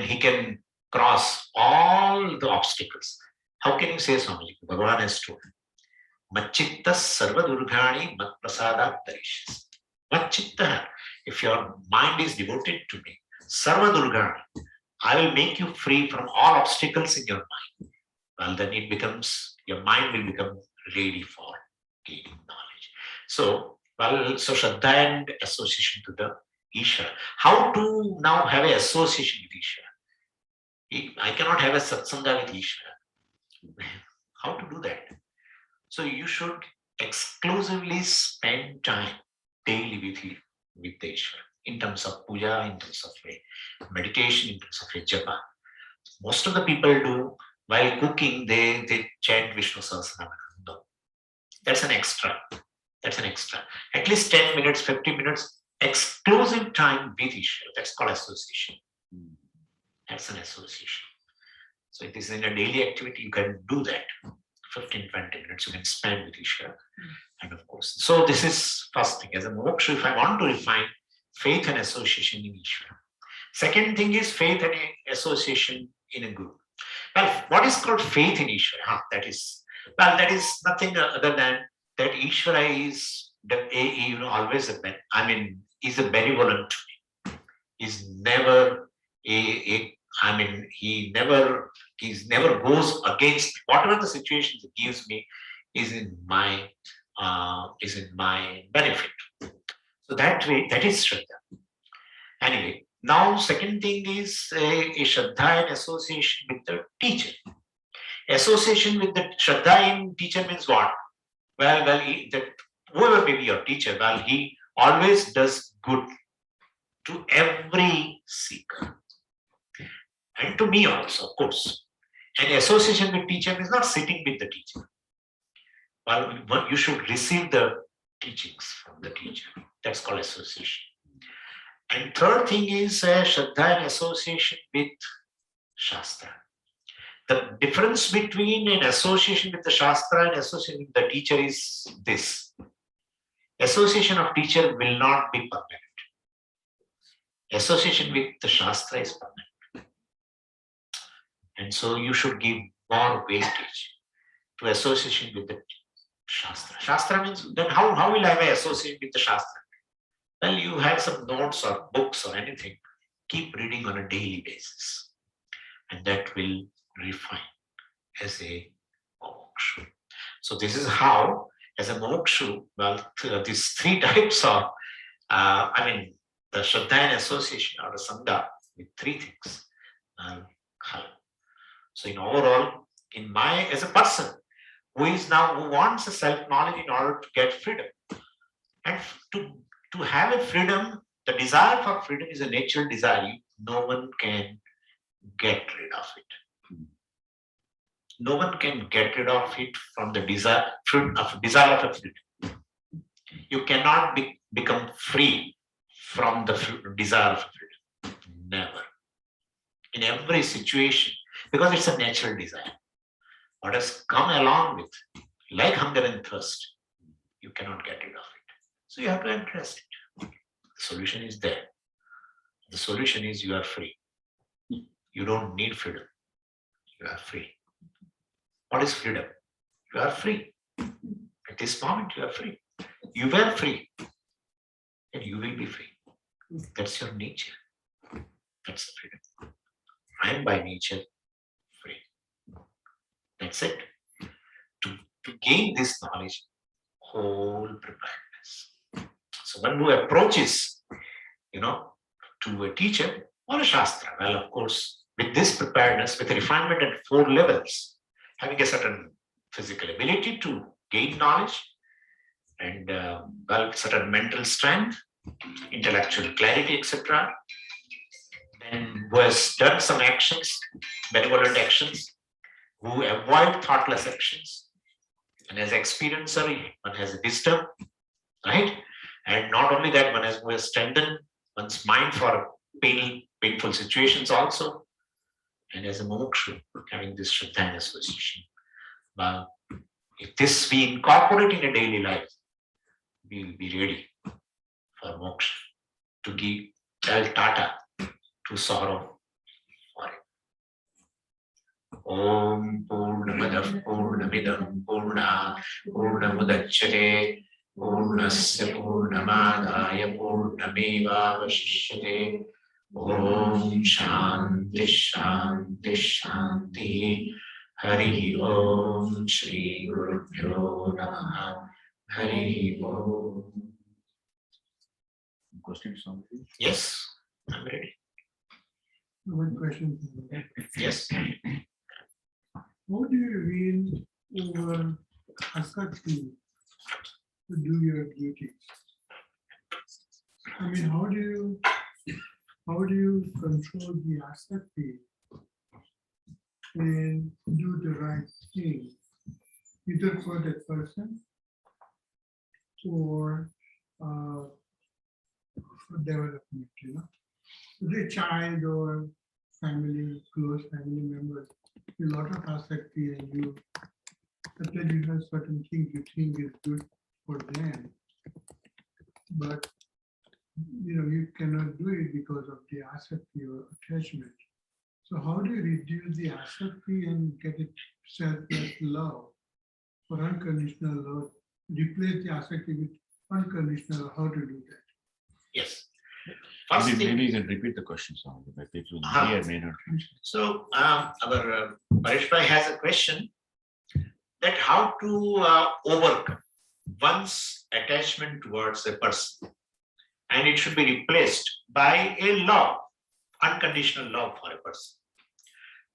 He can cross all the obstacles. How can you say, Swamiji? Bhagavan has told, Machitta sarva durghani mat prasadat tarishas. Machitta, if your mind is devoted to me, sarva durghani, I will make you free from all obstacles in your mind. Well, then your mind will become ready for gaining knowledge. So Shraddha and association to the Ishvara. How to now have an association with Ishvara? I cannot have a satsanga with Ishvara. How to do that? So you should exclusively spend time daily with the Ishvara, in terms of puja, in terms of meditation, in terms of japa. Most of the people do, while cooking, they chant Vishnu Sahasranama. No, that's an extra. At least 10 minutes, 50 minutes, exclusive time with Ishvara. That's called association. That's an association. So it is in a daily activity, you can do that. 15, 20 minutes you can spend with Ishvara. And of course, so this is first thing. As a moksha, if I want to refine faith and association in Ishvara. Second thing is faith and association in a guru. Well, what is called faith in Ishvara? That is nothing other than that Ishvara is always is a benevolent to me. He's never he never goes against me. Whatever the situations he gives me is in my benefit. So that way, that is Shraddha. Anyway, now second thing is a Shraddha and association with the teacher. Association with the Shraddha in teacher means what? Whoever may be your teacher, he always does good to every seeker. And to me also, of course. And association with teacher means not sitting with the teacher. You should receive the teachings from the teacher. That's called association. And third thing is Shraddha and association with Shastra. The difference between an association with the Shastra and association with the teacher is this. Association of teacher will not be permanent. Association with the Shastra is permanent. And so you should give more weightage to association with the Shastra. Shastra means, then how will I associate with the Shastra? Well, you have some notes or books or anything. Keep reading on a daily basis. And that will refine as a mokshu. So this is how, as a mokshu, these three types of, the Shraddha and association or the Sangha with three things. So in overall, as a person who wants a self-knowledge in order to get freedom. And to have a freedom, the desire for freedom is a natural desire. No one can get rid of it. No one can get rid of it from the desire of a freedom. You cannot become free from the desire of freedom. Never. In every situation, because it's a natural desire. What has come along with, like hunger and thirst, you cannot get rid of it. So you have to address it. The solution is there. The solution is you are free. You don't need freedom. You are free. What is freedom? You are free. At this moment, you are free. You were free. And you will be free. That's your nature. That's the freedom. I am by nature free. That's it. To gain this knowledge, whole preparedness. So one who approaches, to a teacher or a Shastra, well, of course, with this preparedness, with refinement at 4 levels, having a certain physical ability to gain knowledge, and certain mental strength, intellectual clarity, etc. Then who has done some actions, benevolent actions, who avoid thoughtless actions, and as experiencer, one has wisdom, right? And not only that, one has strengthened one's mind for painful situations also. And as a mokshu, having this Shraddha and association. Well, if this we incorporate in a daily life, we will be ready for moksha, to tell Tata to sorrow for it. Om Purnamadav Purnamidam Purna Purnamudachyate Purnasya Purnamadaya Purnameva Vashishyate. Om Shanti Shanti Shanti. Hari Om Shri Gurubhyo Namaha. Hari Om. Questions, Swami? Yes, I'm ready. One question. Yes. How do you win over asakti to do your duties? I mean, how do you control the asakti and do the right thing, either for that person or for development, the child or family, close family members, a lot of asakti, and you have certain things you think is good for them, but you cannot do it because of the asakti or attachment. So how do you reduce the asakti and get it selfless love or unconditional love? Replace the asakti with unconditional. How to do that? Yes. First thing, Maybe you can repeat the question, Swami, but people here may not. so our Paresh Bhai has a question that how to overcome one's attachment towards a person and it should be replaced by a love, unconditional love for a person.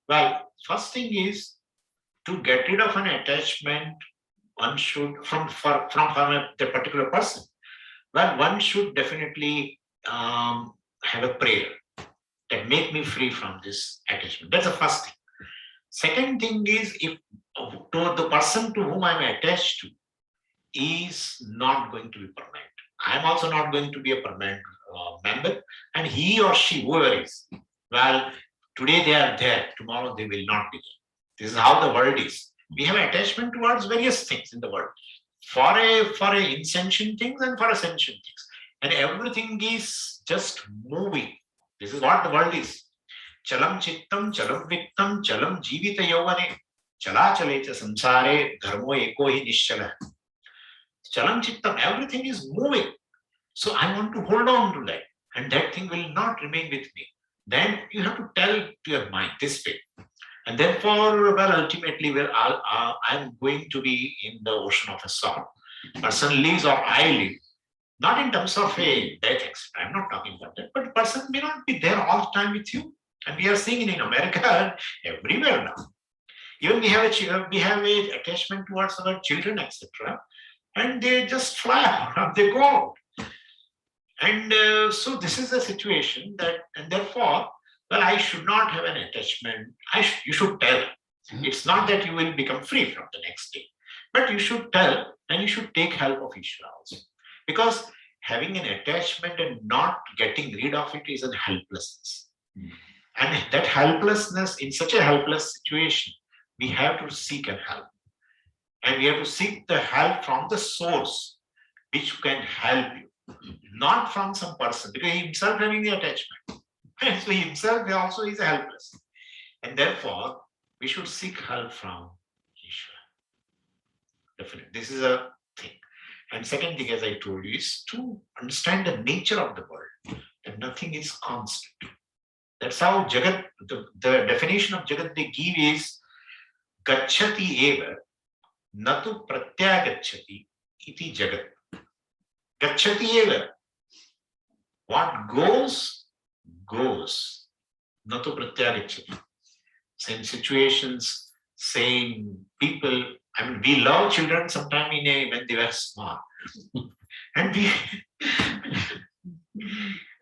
Well, first thing is to get rid of an attachment. One should from the particular person. Well, one should definitely have a prayer that make me free from this attachment. That's the first thing. Second thing is, if to the person to whom I'm attached to is not going to be permanent, I'm also not going to be a permanent member, and he or she, whoever is, well, today they are there, tomorrow they will not be there. This is how the world is. We have attachment towards various things in the world, for a insentient things and for sentient things, and everything is just moving. This is what the world is. Chalam chittam, chalam viktam, chalam jivita yovane, chala chalecha samsare, dharmo eko hi nischala. Chalam chittam, everything is moving. So I want to hold on to that, and that thing will not remain with me. Then you have to tell to your mind this way. And therefore, well, ultimately, I'm going to be in the ocean of a sorrow. Person lives or I live, not in terms of a death, etc. I'm not talking about that, but person may not be there all the time with you. And we are seeing it in America and everywhere now. Even we have a attachment towards our children, etc. And they just fly out, they go out. And so this is a situation that, and therefore, well, I should not have an attachment. You should tell. It's not that you will become free from the next day, but you should tell, and you should take help of Ishvara also. Because having an attachment and not getting rid of it is a helplessness. And that helplessness, in such a helpless situation, we have to seek a help. And we have to seek the help from the source, which can help you, not from some person, because he himself having the attachment. And so he himself also is helpless. And therefore, we should seek help from Ishvara. Definitely. This is a thing. And second thing, as I told you, is to understand the nature of the world. That nothing is constant. That's how Jagat, the definition of Jagat they give is Gacchati eva natu pratyagacchati iti Jagat. Gacchati eva. What goes, goes. Natu pratyagacchati. Same situations, same people. I mean, we love children sometime when they were small. And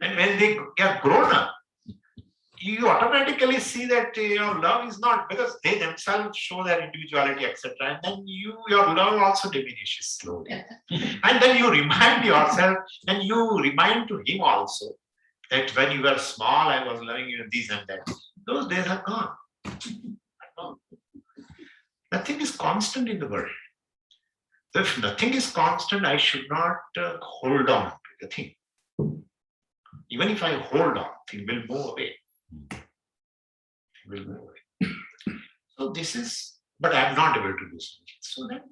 when they are grown up, you automatically see that your love is not, because they themselves show their individuality, etc. And then your love also diminishes slowly. And then you remind yourself, and you remind to him also, that when you were small, I was loving you this and that. Those days are gone. Nothing is constant in the world. So if nothing is constant, I should not hold on to the thing. Even if I hold on, thing will move away. So this is, but I am not able to do something. So then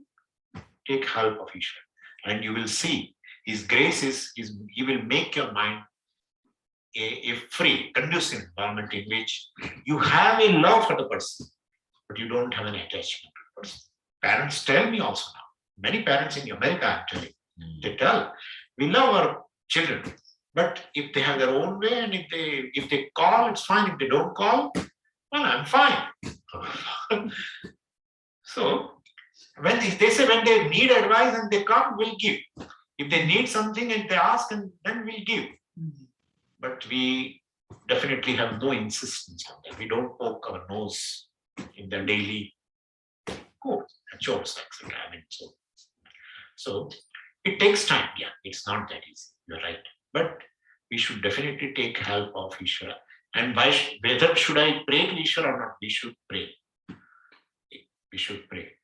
take help of Ishvara, and you will see His grace He will make your mind a free, conducive environment in which you have a love for the person, but you don't have an attachment to the person. Parents tell me also now. Many parents in America, I'm telling, they tell, we love our children, but if they have their own way, and if they call, it's fine. If they don't call, well, I'm fine. So when they say when they need advice and they come, we'll give. If they need something and they ask, and then we'll give. But we definitely have no insistence on that. We don't poke our nose in the daily chores, etc. I mean, so it takes time. Yeah, it's not that easy. You're right. But we should definitely take help of Ishvara. And whether should I pray to Ishvara or not, we should pray. We should pray.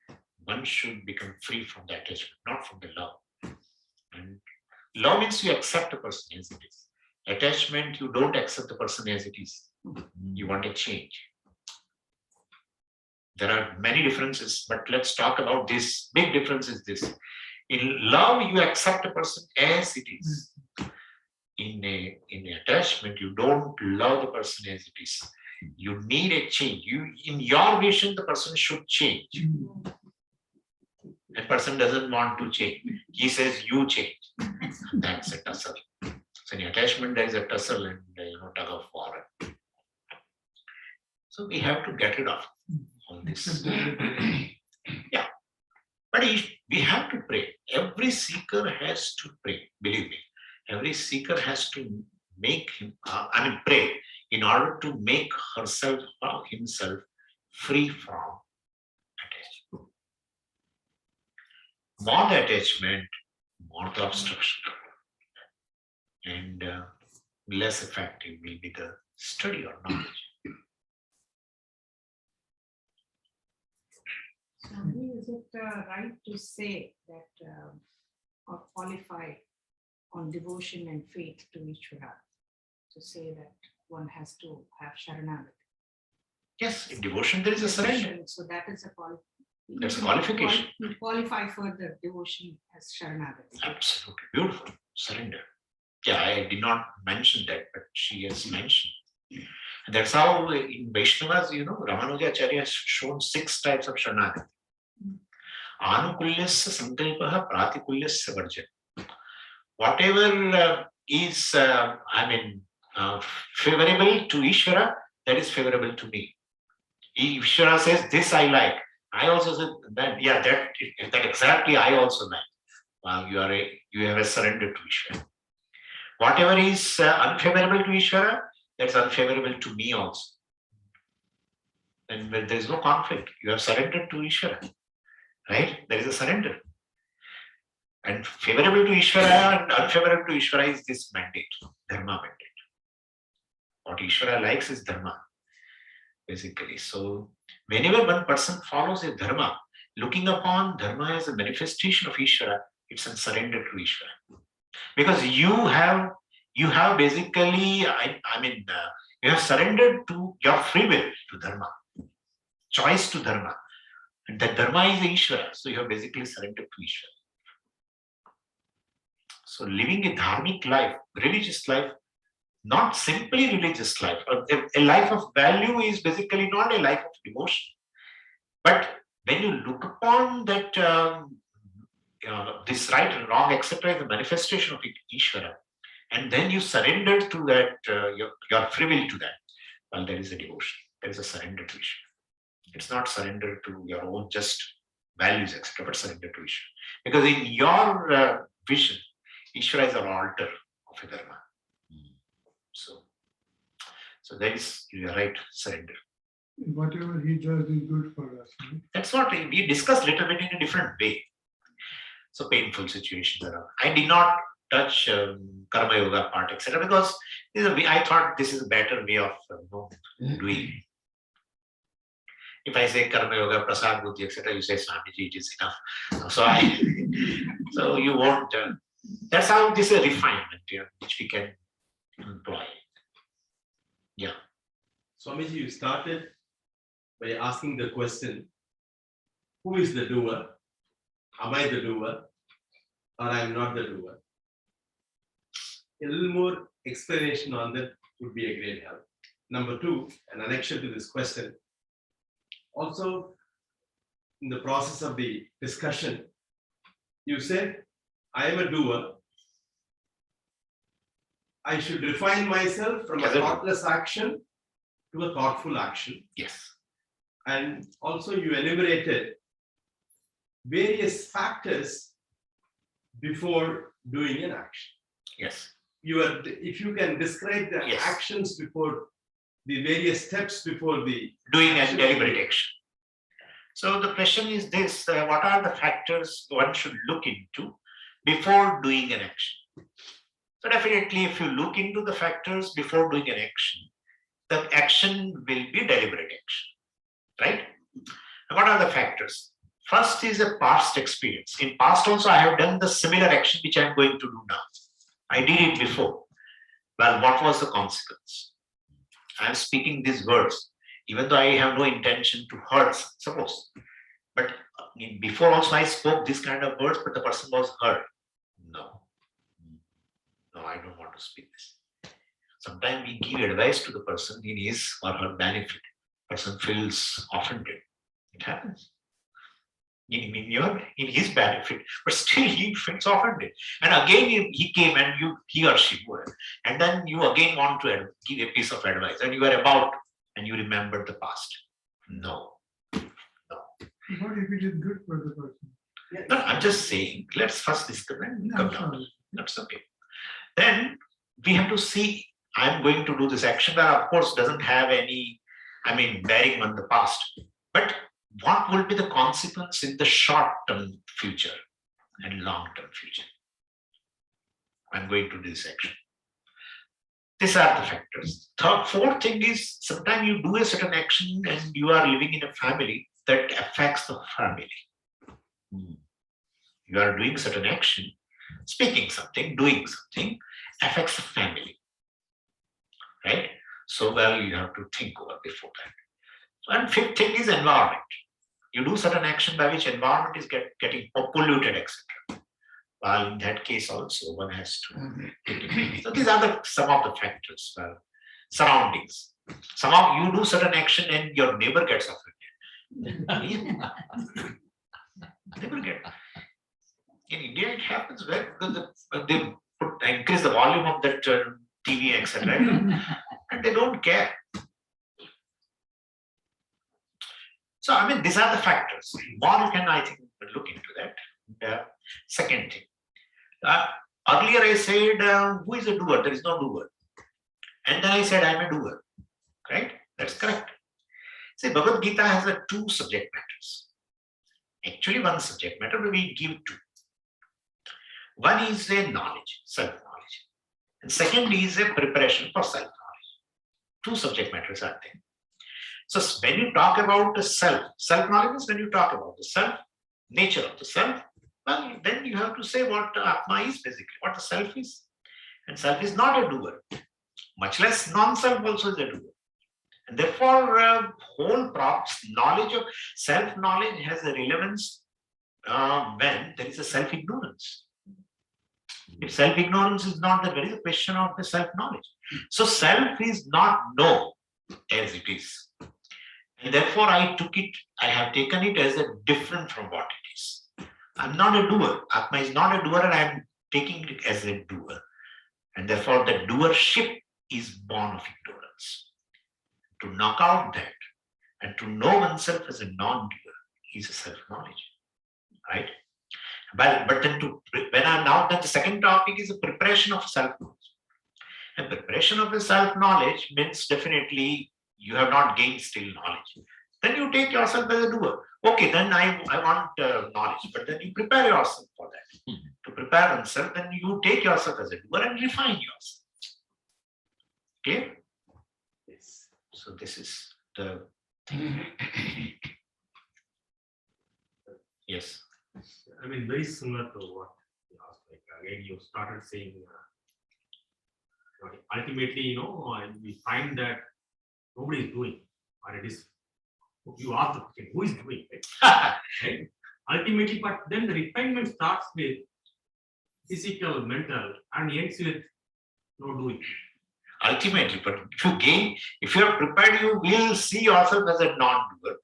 One should become free from the attachment, not from the love. And love means you accept a person as it is. Attachment, you don't accept the person as it is. You want a change. There are many differences, but let's talk about this. Big difference is this. In love, you accept a person as it is. In attachment, you don't love the person as it is. You need a change. In your vision, the person should change. The person doesn't want to change. He says, you change. That's it. So in attachment, there is a tussle and tug of war. So we have to get rid of all this. Yeah. But we have to pray. Every seeker has to pray. Believe me. Every seeker has to make pray in order to make herself or himself free from attachment. More the attachment, more the obstruction. And less effective will be the study or knowledge. Swami, is it right to say that or qualify on devotion and faith to Ishvara, to say that one has to have Sharanagati? Yes, in devotion there is a surrender. So that is a qualification. That's a qualification. You qualify for the devotion as Sharanagati. Absolutely beautiful. Surrender. Yeah, I did not mention that, but she has mentioned. And that's how in Vaishnavas, Ramanujacharya has shown 6 types of Sharanagati. Anukulyasya sankalpaha pratikulyasya varjana. Whatever is, favorable to Ishvara, that is favorable to me. Ishvara says, this I like. I also said that, yeah, that exactly I also like. You have a surrender to Ishvara. Whatever is unfavorable to Ishvara, that's unfavorable to me also. And when there is no conflict, you have surrendered to Ishvara. Right? There is a surrender. And favorable to Ishvara and unfavorable to Ishvara is this mandate, dharma mandate. What Ishvara likes is dharma, basically. So whenever one person follows a dharma, looking upon dharma as a manifestation of Ishvara, it's a surrender to Ishvara. Because you have basically, you have surrendered to your free will to dharma, choice to dharma. And that dharma is the Ishvara, so you have basically surrendered to Ishvara. So living a dharmic life, religious life, not simply religious life. A life of value is basically not a life of devotion. But when you look upon that, this right and wrong, etc., is the manifestation of Ishvara, and then you surrender to that, your free will to that, well, there is a devotion. There is a surrender to Ishvara. It's not surrender to your own just values, etc., but surrender to Ishvara. Because in your vision, Ishvara is an altar of a dharma. So that is, you are right, surrender. Whatever he does is good for us. Right? That's what we discussed a little bit in a different way. So painful situations around. I did not touch karma yoga part, etc., because I thought this is a better way of doing. If I say karma yoga, prasad buddhi, etc., you say Swamiji, it is enough. So you won't. That's how this is a refinement, which we can employ. Yeah. Swamiji, you started by asking the question, who is the doer? Am I the doer? Or I am not the doer? A little more explanation on that would be a great help. Number 2, an annexure to this question. Also, in the process of the discussion, you said, I am a doer. I should refine myself from a thoughtless action to a thoughtful action. Yes. And also you enumerated various factors before doing an action. Yes. If you can describe the actions before, the various steps before the doing and deliberate action. So the question is this, what are the factors one should look into before doing an action? So definitely if you look into the factors before doing an action, the action will be deliberate action, right? And what are the factors? First is a past experience. In past also I have done the similar action which I am going to do now. I did it before. Well, what was the consequence? I am speaking these words, even though I have no intention to hurt, suppose. But before also I spoke this kind of words, but the person was hurt. No, I don't want to speak this. Sometimes we give advice to the person in his or her benefit. Person feels offended. It happens. in his benefit, but still he feels offended. And again he came and he or she were, and then you again want to give a piece of advice, and you are about and you remember the past. No. What if it is good for the person? No, I'm just saying, let's first discuss and come down. sorry. That's okay. Then we have to see, I'm going to do this action that of course doesn't have any, bearing on the past. But what will be the consequence in the short-term future and long-term future? I'm going to do this action. These are the factors. Fourth thing is, sometimes you do a certain action and you are living in a family that affects the family. You are doing certain action, speaking something, doing something, affects the family. Right? So, well, you have to think over before that. And fifth thing is environment. You do certain action by which environment is getting polluted, etc. Well, in that case also, one has to take it. So these are some of the factors. Surroundings. Some of you do certain action and your neighbor gets offended. Neighbor get. In India, it happens where they increase the volume of that TV, etc. And they don't care. So, these are the factors. One can, I think, look into that. Second thing. Earlier I said, who is a doer? There is no doer. And then I said, I'm a doer. Right? That's correct. See, Bhagavad Gita has two subject matters. Actually, one subject matter, but we give two. One is a knowledge, self-knowledge. And second is a preparation for self-knowledge. Two subject matters are there. So when you talk about the self-knowledge is when you talk about the self, nature of the self, well, then you have to say what Atma is basically, what the self is. And self is not a doer, much less non-self also is a doer. And therefore, whole knowledge of self-knowledge has a relevance when there is a self-ignorance. If self-ignorance is not there, there is a question of the self-knowledge. So self is not known as it is. And therefore, I have taken it as a different from what it is. I'm not a doer. Atma is not a doer, and I'm taking it as a doer. And therefore, the doership is born of ignorance. To knock out that and to know oneself as a non-doer is a self-knowledge. Right? But then the second topic is the preparation of self-knowledge. And preparation of the self-knowledge means definitely you have not gained still knowledge. Then you take yourself as a doer. Okay, then I want knowledge, but then you prepare yourself for that. To prepare oneself, then you take yourself as a doer and refine yourself. Okay? Yes. So this is the thing. Yes. Very similar to what you asked. Like again, you started saying, ultimately, we find that nobody is doing, or it is. You ask the question, who is doing? Right? Ultimately, but then the refinement starts with physical, mental, and ends with no doing. Ultimately, but if you are prepared, you will see yourself as a non-doer.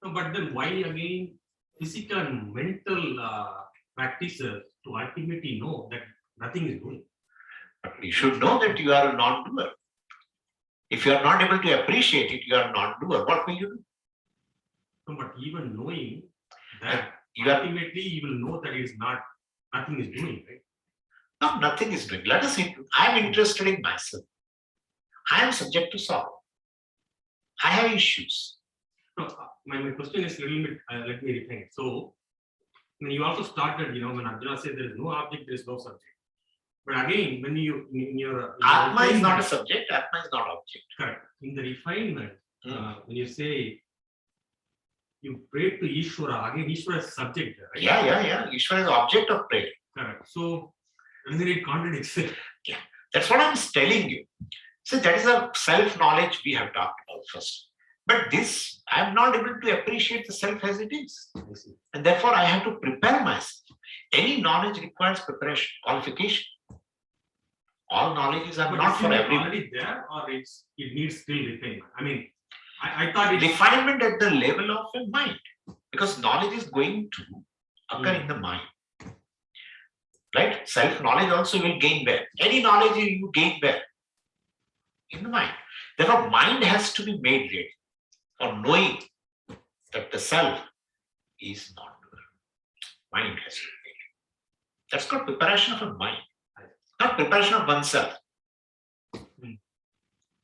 No, but then why again physical and mental practices to ultimately know that nothing is doing? But you should know that you are a non-doer. If you are not able to appreciate it, you are a non-doer. What will you do? No, but even knowing that, ultimately you will know that it is not, nothing is doing, right? No, nothing is doing. Let us say, I am interested in myself. I am subject to sorrow. I have issues. No, my question is a little bit, let me refine it. So, when you also started, when Arjuna said there is no object, there is no subject. But again, when you, in your Atma is not a subject, Atma is not object. Correct. In the refinement, when you say, you pray to Ishvara, again, Ishvara is subject, right? Yeah. Ishvara is object of prayer. Correct. So, doesn't it contradict it? Yeah, that's what I'm telling you. So that is a self-knowledge we have talked about first. But this, I'm not able to appreciate the self as it is. And therefore, I have to prepare myself. Any knowledge requires preparation, qualification. All knowledges are not for everyone. Already there, or it needs still refinement. I thought it's refinement at the level of a mind. Because knowledge is going to occur in the mind. Right? Self-knowledge also will gain where? Any knowledge you gain where? In the mind. Therefore, mind has to be made ready for knowing that the self is not doer. Mind has to be made. That's called preparation of a mind, not preparation of oneself.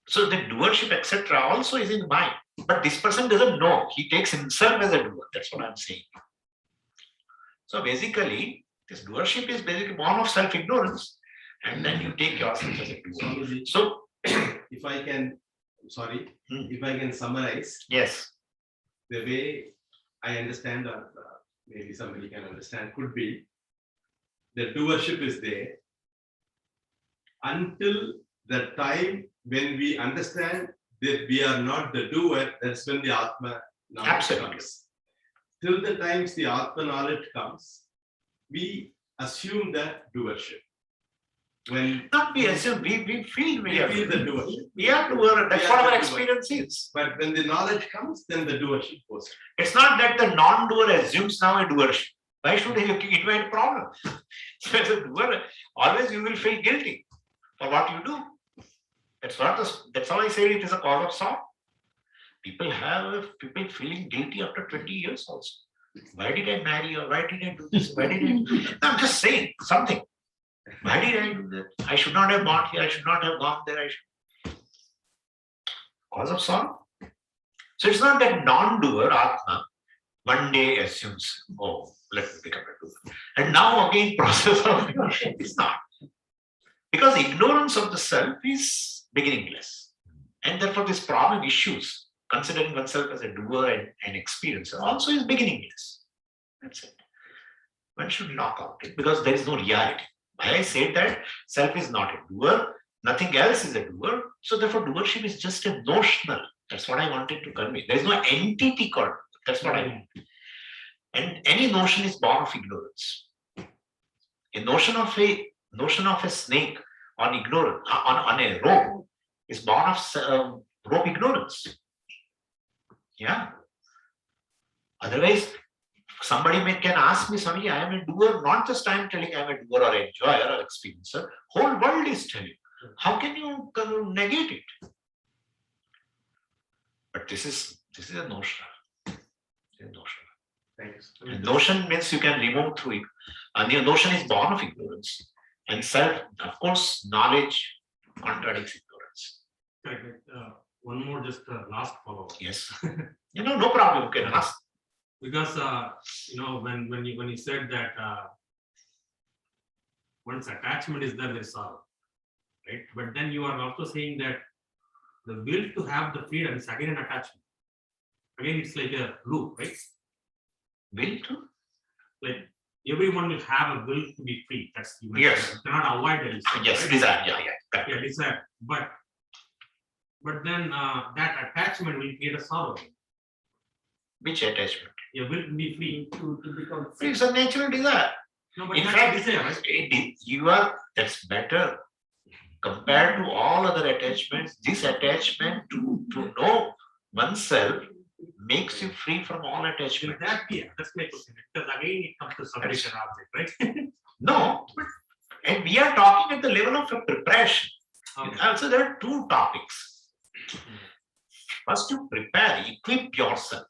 So the doership, etc., also is in the mind. But this person doesn't know. He takes himself as a doer. That's what I'm saying. So basically, this doership is basically born of self-ignorance, and then you take yourself as a doer. Swamiji, So, if I can, sorry, Hmm. if I can summarize yes, the way I understand, or maybe somebody can understand, could be the doership is there until the time when we understand that we are not the doer. That's when the Atma knowledge Absolutely. comes. Till the times the Atma knowledge comes, we assume that doership. When not we assume, we feel we feel the doership, we are doer. That's We what are our the experience is. but when the knowledge comes, then the doership goes. It's not that the non-doer assumes now a doership. Why should he invite a problem? So as a doer, always you will feel guilty for what you do. That's how I say it is a cause of sorrow. People feeling guilty after 20 years also. Why did I marry, or why did I do this? Why did I do that? I'm just saying something. Why did I do that? I should not have gone here, I should not have gone there. Cause of sorrow. So it's not that non-doer Atma one day assumes, oh, let me become a doer. And now again process of it's not. Because ignorance of the self is beginningless. And therefore this problem issues, considering oneself as a doer and experiencer, also is beginningless. That's it. One should knock out it because there is no reality. Why I said that self is not a doer, nothing else is a doer. So therefore doership is just a notional. That's what I wanted to convey. There is no entity called doer. That's what I mean. And any notion is born of ignorance. A notion of a snake on ignorance, on a rope is born of rope ignorance. Yeah. Otherwise, somebody can ask me, Swami, I am a doer, not just I am telling I am a doer or enjoyer or experiencer. Whole world is telling. How can you negate it? But this is a notion. It's a notion. Thanks. And notion means you can remove through it. And the notion is born of ignorance. And self, of course, knowledge contradicts ignorance. Correct. One more, just last follow-up. Yes. No problem. You can ask. Because when you said that once attachment is there is sorrow, right? But then you are also saying that the will to have the freedom is again an attachment. Again, it's like a loop, right? Will to? Like everyone will have a will to be free. That's you mentioned. Yes. You cannot avoid it. Yes, right? desire. Yeah. Correct. Yeah, desire. But then that attachment will create a sorrow. Which attachment? Your will to be free. To become It's a natural desire. No, but In that's fact, a desire, right? that's better compared to all other attachments. This attachment to know oneself makes you free from all Will attachment. that be? That's my question. Because again, it comes to subject and object, right? No, and we are talking at the level of a preparation. Okay. Also, there are two topics. First, you prepare, equip yourself.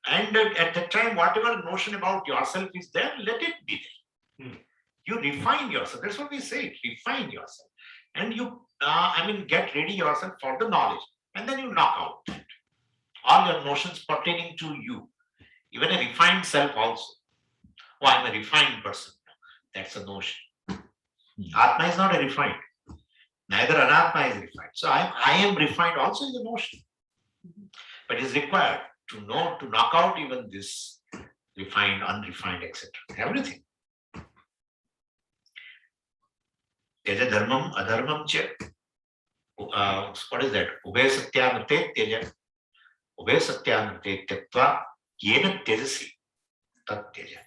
And at the time, whatever notion about yourself is there, let it be there. You refine yourself. That's what we say, refine yourself. And you, get ready yourself for the knowledge. And then you knock out that. All your notions pertaining to you. Even a refined self also. Oh, I'm a refined person. That's a notion. Atma is not a refined. Neither Anatma is refined. So I am refined also is a notion. But it is required to know, to knock out even this refined, unrefined, etc. Everything. Teja dharmam, adharmam cha. What is that? Ubhe satyanate teja. Ubhe satyanate tyatva yena tejasi tat teja.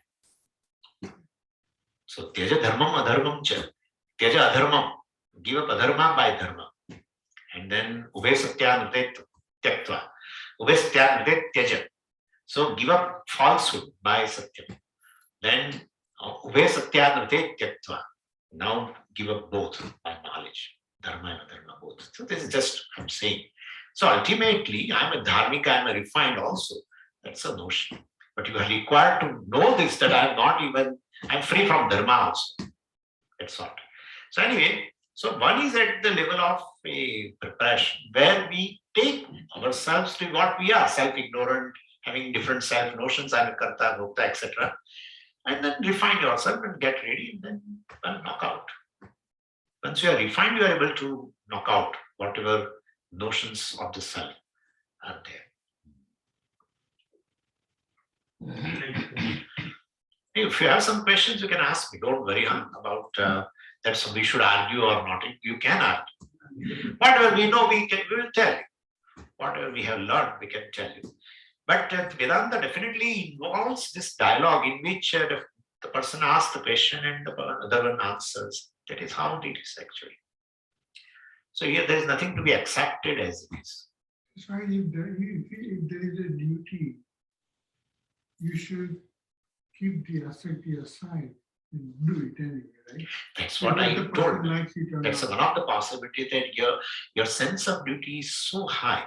So teja dharmam, adharmam cha. Teja adharmam. Give up adharma by dharma. And then ubhe satyanate tyatva. Ubhe satyanate teja. So give up falsehood by Satyam. Then Ube Satyagrate Tyaktva. Now give up both by knowledge. Dharma and adharma both. So this is just I'm saying. So ultimately, I'm a dharmika, I'm a refined also. That's a notion. But you are required to know this that I'm not even, I'm free from dharma also. That's all. So anyway, so one is at the level of a preparation where we take ourselves to what we are, self-ignorant, having different self-notions, I'm a karta, bhokta, etc. And then refine yourself and get ready and then knock out. Once you are refined, you are able to knock out whatever notions of the self are there. If you have some questions, you can ask me. Don't worry about that. So we should argue or not. You can argue. Whatever we know, we will tell you. Whatever we have learned, we can tell you. But Vedanta definitely involves this dialogue in which the person asks the question and the other one answers. That is how it is actually. So here there is nothing to be accepted as it is. So if there is a duty, you should keep the asakti aside and do it anyway, right? That's what I Whether the told. person likes it or That's not. one of the possibilities that your sense of duty is so high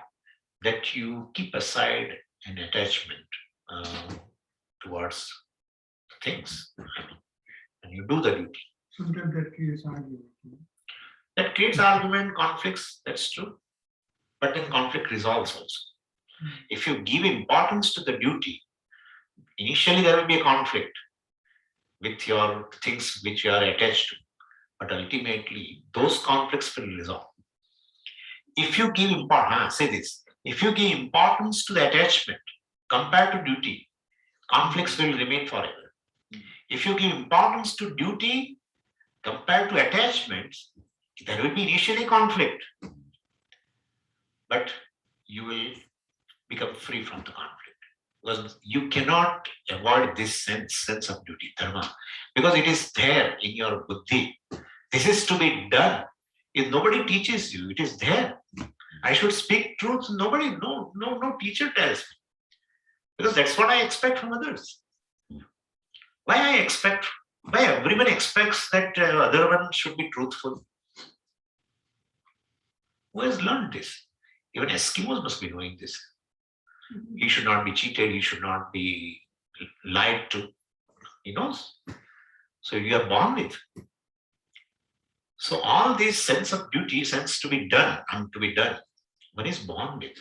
that you keep aside an attachment towards things. And you do the duty. Sometimes that creates argument. That creates argument, conflicts, that's true. But then conflict resolves also. If you give importance to the duty, initially there will be a conflict with your things which you are attached to. But ultimately, those conflicts will resolve. If you give importance, say this, if you give importance to the attachment compared to duty, conflicts will remain forever. If you give importance to duty compared to attachments, there will be initially conflict, but you will become free from the conflict. Because you cannot avoid this sense of duty, dharma, because it is there in your buddhi. This is to be done. If nobody teaches you, it is there. I should speak truth. Nobody, no teacher tells me. Because that's what I expect from others. Why everyone expects that other one should be truthful? Who has learned this? Even Eskimos must be knowing this. He should not be cheated, he should not be lied to. He knows. So you are born with. So all this sense of duty, sense to be done, one is born with.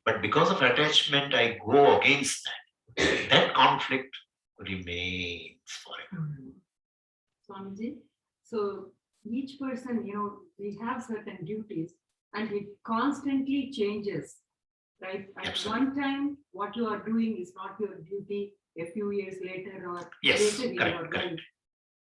But because of attachment, I go against that. That conflict remains forever. Swamiji, so each person, we have certain duties and it constantly changes, right? At Absolutely. one time, what you are doing is not your duty a few years later or Yes, later in correct, your correct. life.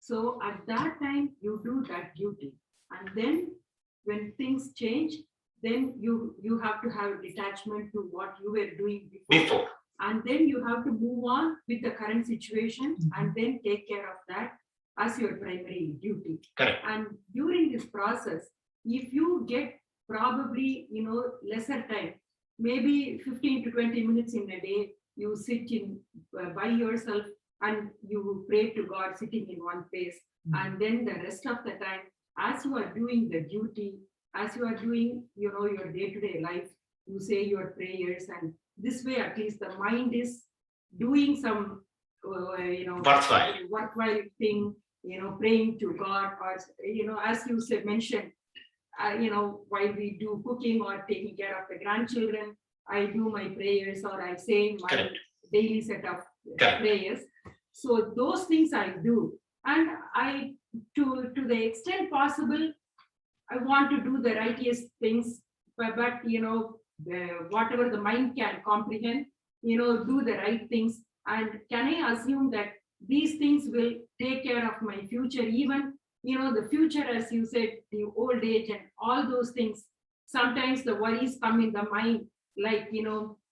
So at that time, you do that duty. And then when things change, then you have to have detachment to what you were doing Before. and then you have to move on with the current situation and then take care of that as your primary duty. Correct. And during this process, if you get probably lesser time, maybe 15 to 20 minutes in a day, you sit in by yourself and you pray to God sitting in one place, and then the rest of the time, as you are doing the duty, as you are doing your day-to-day life, you say your prayers, and this way at least the mind is doing some worthwhile thing, praying to God, or as you said, mentioned, while we do cooking or taking care of the grandchildren, I do my prayers or I say my Correct. daily set of Correct. prayers. So those things I do, and I to the extent possible, I want to do the righteous things, but whatever the mind can comprehend, do the right things. And can I assume that these things will take care of my future, even the future, as you said, the old age and all those things. Sometimes the worries come in the mind, like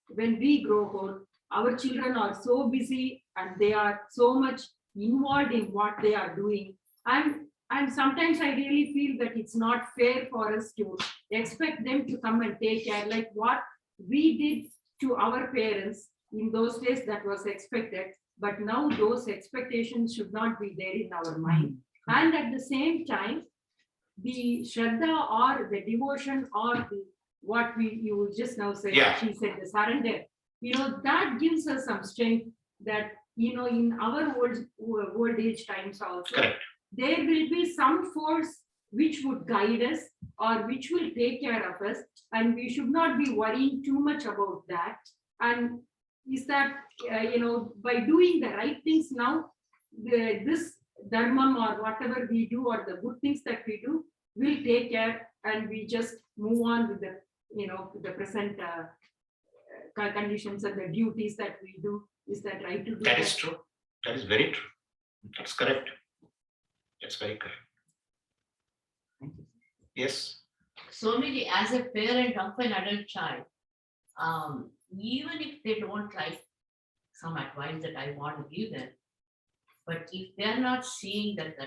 when we grow old, our children are so busy and they are so much involved in what they are doing, and sometimes I really feel that it's not fair for us to expect them to come and take care like what we did to our parents. in those days that was expected, but now those expectations should not be there in our mind. And at the same time, the Shraddha or the devotion or the what you just now said, Yeah. she said the surrender, that gives us some strength that, in our old age times also, Correct. there will be some force which would guide us or which will take care of us, and we should not be worrying too much about that. And is that, by doing the right things now, this dharma or whatever we do or the good things that we do will take care, and we just move on with the, the present conditions and the duties that we do. Is that right to do That is true. That is very true. That's correct. That's very correct. Yes. Swamiji, as a parent of an adult child, even if they don't like some advice that I want to give them, but if they're not seeing that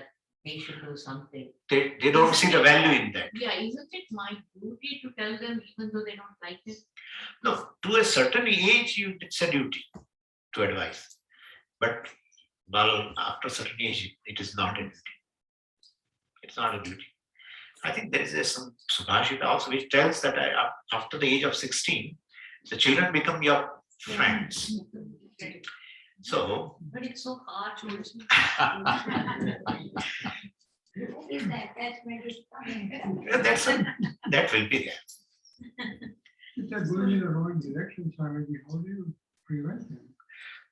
they should do something. They don't see the value in that. Yeah, isn't it my duty to tell them even though they don't like it? No, to a certain age, it's a duty to advise. But well, after a certain age, it is not a duty. It's not a duty. I think there is some Subhashita also which tells that after the age of 16, the children become your friends. So But it's so hard to listen. that will be there. If they're going in the wrong direction, Swamiji, how do you prevent them?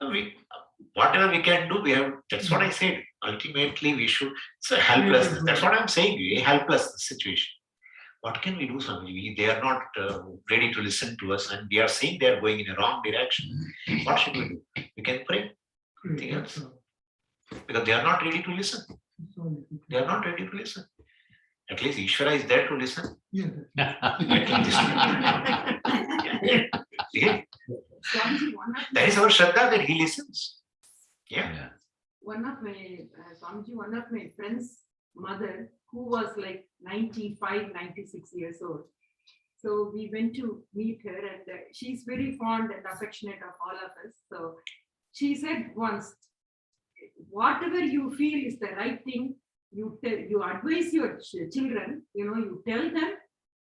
No, whatever we can do, we have. That's what I said. Ultimately, we should. It's a helplessness. That's what I'm saying. A helpless situation. What can we do, Swamiji? They are not ready to listen to us, and we are saying they are going in a wrong direction. What should we do? We can pray. Nothing else. Because they are not ready to listen. They are not ready to listen. At least Ishvara is there to listen. Yeah. Really? Swamiji, That is our Shraddha that he listens. Yeah. one of my friends' mother, who was like 95, 96 years old. So we went to meet her, and she's very fond and affectionate of all of us. So she said once, whatever you feel is the right thing, you advise your children, you tell them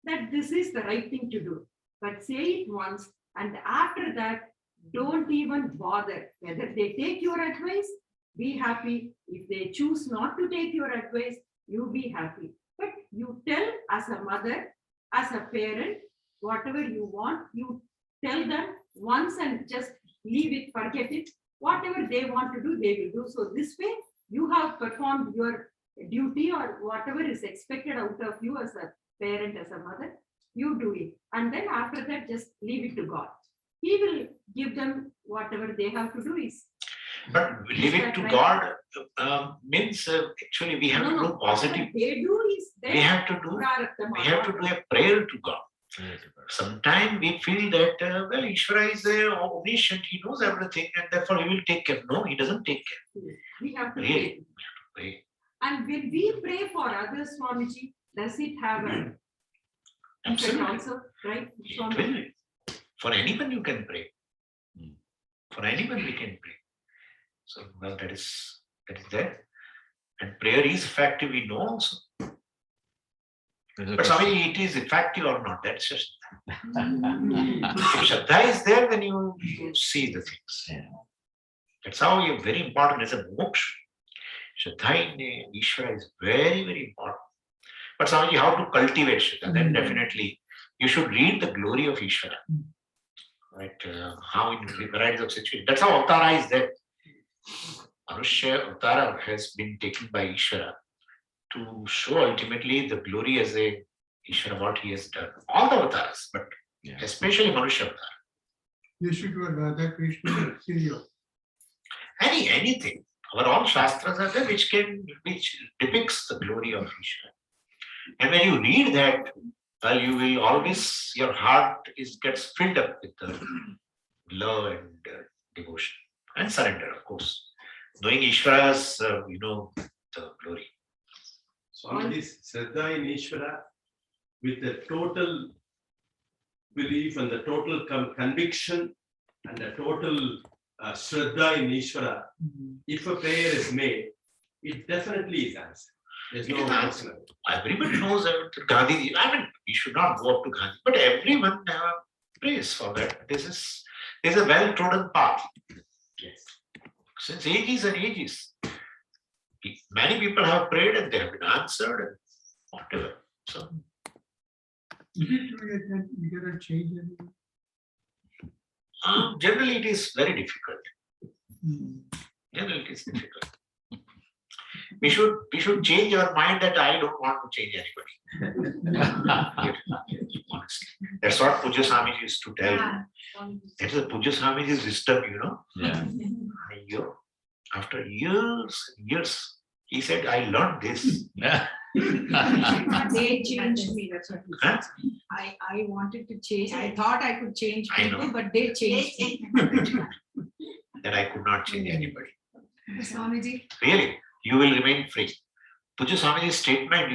that this is the right thing to do. But say it once, and after that, don't even bother. Whether they take your advice, be happy. If they choose not to take your advice, you be happy. But you tell as a mother, as a parent, whatever you want, you tell them once and just leave it, forget it. Whatever they want to do, they will do. So this way, you have performed your duty or whatever is expected out of you as a parent, as a mother, you do it. And then after that, just leave it to God. He will give them whatever they have to do is. But leave it to God means actually we have to do positive. They do is We have to do a prayer to God. Sometimes we feel that well, Ishvara is omniscient, he knows everything, and therefore he will take care. No, he doesn't take care. We have to Really, pray. And when we pray for others, Swamiji, does it have a effect also, right? It will. For anyone you can pray. For anyone we can pray. So well, that is there. And prayer is effective, we know also. But Swami, it is effective or not, that's just. If Shraddha is there, then you see the things. Yeah. That's how you very important as a moksha. Shraddha in Ishvara is very, very important. But Swamiji, how to cultivate Shraddha? Then definitely you should read the glory of Ishvara. Right? How in the varieties of situations. That's how Avtara is there. Manushya Avtara has been taken by Ishvara to show ultimately the glory as a Ishvara, what he has done. All the avatars, but especially Manushya Avtara. You should do Radha Krishna serial. Anything. Our all Shastras are there which depicts the glory of Ishvara. And when you read that, well, you will always, your heart gets filled up with the love and devotion and surrender, of course. Knowing Ishvara's, the glory. Swamiji's Shraddha in Ishvara with the total belief and the total conviction and a total Shraddha in Ishvara, if a prayer is made, it definitely is answered. There's no It is question. Everybody knows that Gandhi, I mean, we should not go up to Gandhi, but everyone prays for that. This is a well-trodden path Yes. since ages and ages. Many people have prayed and they have been answered and whatever. So Is it true that you cannot change anything? generally it is very difficult. Hmm. Generally it is difficult. We should change our mind that I don't want to change anybody. Honestly. That's what Puja Swami used to tell me. That is the Puja Swami's wisdom, Yeah. After years and years, he said, I learned this. They changed me, that's what he Huh? said. I wanted to change, I thought I could change I know. people, but they changed me. That I could not change anybody. Swamiji, Really, you will remain free. Puja Swami's statement,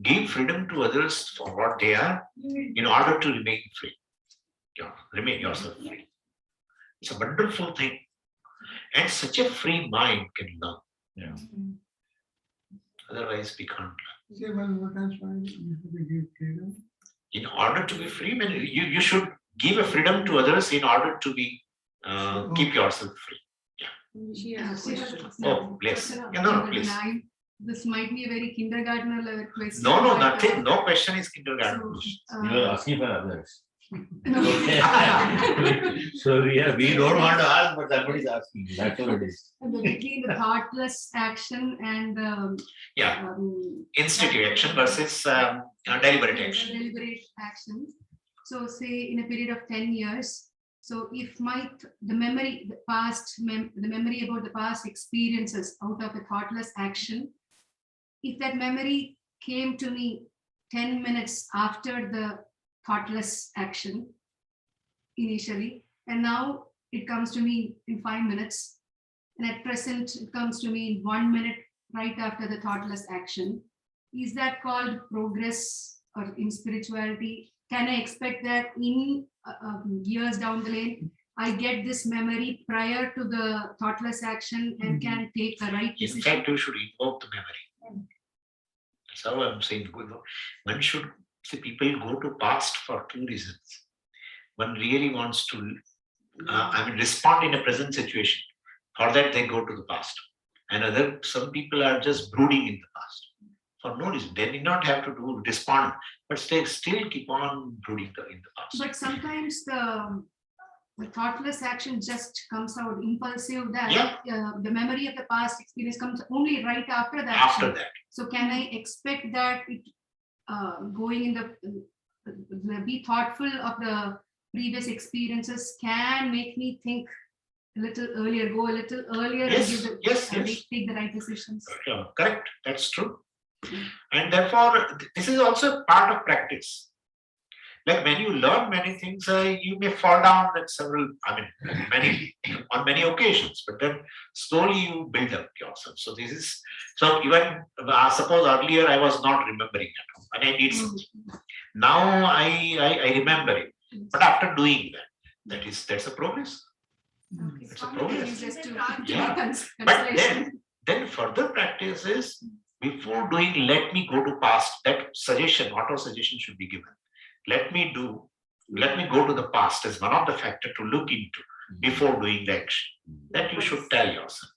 give freedom to others for what they are in order to remain free. Remain yourself free. It's a wonderful thing. And such a free mind can learn. Yeah. Otherwise, we can't learn. Say one more time, Swami, you have to give freedom. In order to be free, you should give a freedom to others in order to be keep yourself free. she has a question. Oh, bless. No, please. This might be a very kindergarten level question. No, but, nothing. No question is kindergarten. So, You are asking for others. no. Okay. So we don't want to ask, but somebody is asking. That's all it is. Between the thoughtless action and Yeah, instinctive action versus deliberate action. deliberate actions. So say in a period of 10 years, so if the memory about the past experiences out of a thoughtless action, if that memory came to me 10 minutes after the thoughtless action initially, and now it comes to me in 5 minutes, and at present it comes to me in 1 minute right after the thoughtless action, is that called progress or in spirituality? Can I expect that in years down the lane, I get this memory prior to the thoughtless action and can take the right In decision? fact, you should invoke the memory. That's how I'm saying. One should see people go to past for two reasons. One really wants to, respond in a present situation. For that, they go to the past. And some people are just brooding in the past for no reason. They need not have to respond, but they still keep on brooding in the past. But sometimes the thoughtless action just comes out impulsive, that the memory of the past experience comes only right after the action. After that, So can I expect that it going in be thoughtful of the previous experiences can make me think a little earlier, go a little earlier, Yes, and yes. take the right decisions? Correct. That's true. And therefore, this is also a part of practice. Like when you learn many things, you may fall down at on many occasions, but then slowly you build up yourself. So even suppose earlier I was not remembering at all when I did something. Now I remember it. But after doing that's a progress. Okay. It's a progress. Just to Yeah. But then further practice is before doing, let me go to past. That auto suggestion should be given. Let me go to the past as one of the factors to look into before doing the action. That you should tell yourself.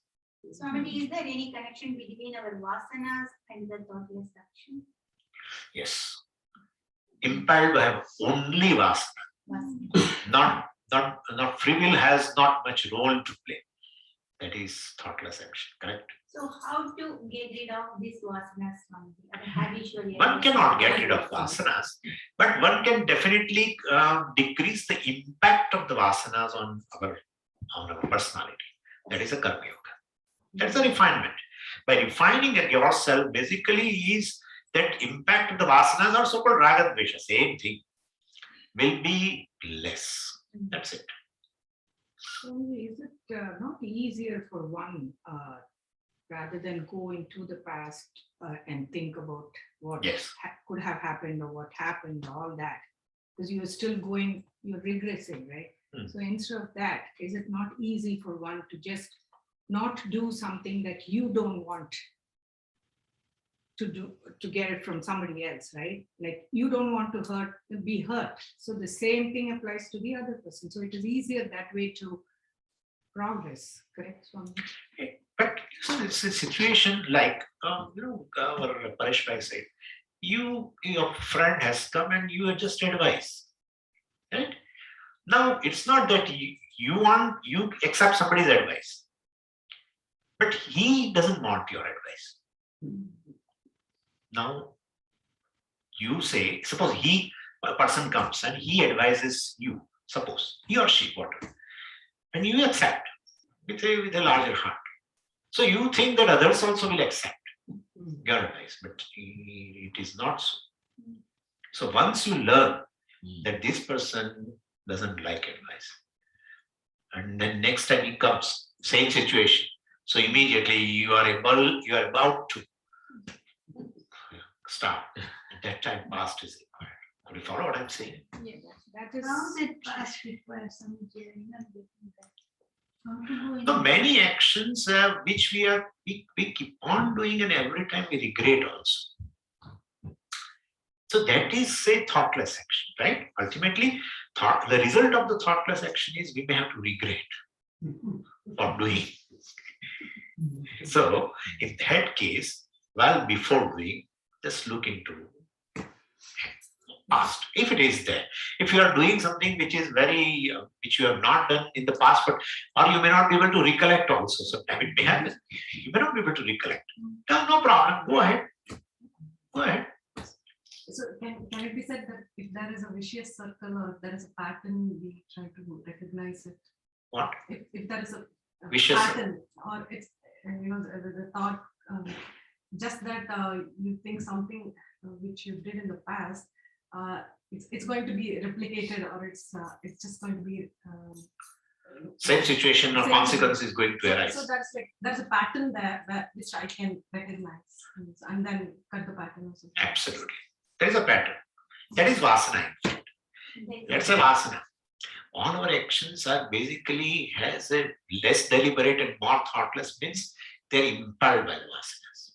Swamiji, is there any connection between our vasanas and the thoughtless action? Yes. Impelled to have only vasana. Not free will has not much role to play. That is thoughtless action, correct? So how to get rid of these vasanas, Swamiji? Habitually. One cannot get rid of vasanas, but one can definitely decrease the impact of the vasanas on our personality. That is a karma yoga. That's a refinement. By refining yourself, basically is that impact of the vasanas, or so-called raga dvesha, same thing, will be less. That's it. So is it not easier for one rather than go into the past and think about what Yes. could have happened or what happened, all that? Because you're still you're regressing, right? So instead of that, is it not easy for one to just not do something that you don't want to do, to get it from somebody else, right? Like you don't want to be hurt. So the same thing applies to the other person. So it is easier that way to progress, correct, Swami? But so it's a situation like, our Paresh Bhai said, your friend has come and you have just advice, right? Now, it's not that you accept somebody's advice, but he doesn't want your advice. Now, you say, suppose a person comes and he advises you, suppose, he or she, whatever, and you accept with a larger heart. So you think that others also will accept your advice, but it is not so. So once you learn that this person doesn't like advice, and then next time he comes, same situation, so immediately you are about to start. At that time, past is required. Could you follow what I'm saying? Yeah, that is. How did past require some hearing and getting that? How to go in? So many actions which we keep on doing, and every time we regret also. So that is a thoughtless action, right? Ultimately, the result of the thoughtless action is we may have to regret for doing. So in that case, well, before doing, just look into past. If it is there, if you are doing something which is which you have not done in the past, but or you may not be able to recollect also. Sometimes it may happen. You may not be able to recollect. No problem. Go ahead. Go ahead. So can it be said that if there is a vicious circle or if there is a pattern, we try to recognize it? What? If there is a Vicious pattern or it's, the thought, just that you think something which you did in the past, it's going to be replicated, or it's just going to be Same situation or same consequence thing. is going to arise. So there's a pattern there which I can recognize and then cut the pattern or something. Absolutely. There is a pattern. That is vasana. In fact. That's a vasana. All our actions are basically has a less deliberate and more thoughtless, means they're impelled by the vasanas.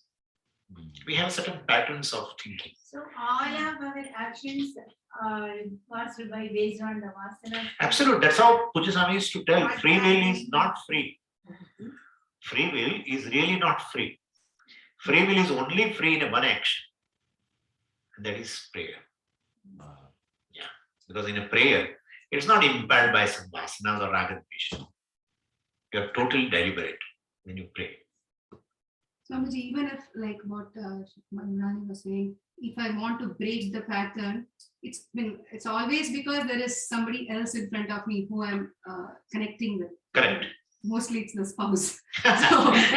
We have certain patterns of thinking. So all of our actions are passed by based on the vasana. Absolutely. That's how Pujaswami used to tell. Free will is not free. Free will is really not free. Free will is only free in one action. And that is prayer. Yeah. Because in a prayer, it's not impelled by some vasanas or ragadvesha. You are totally deliberate when you pray. Swamiji, even if like what Rani was saying, if I want to break the pattern, it's always because there is somebody else in front of me who I'm connecting with. Correct. Mostly it's the spouse. So if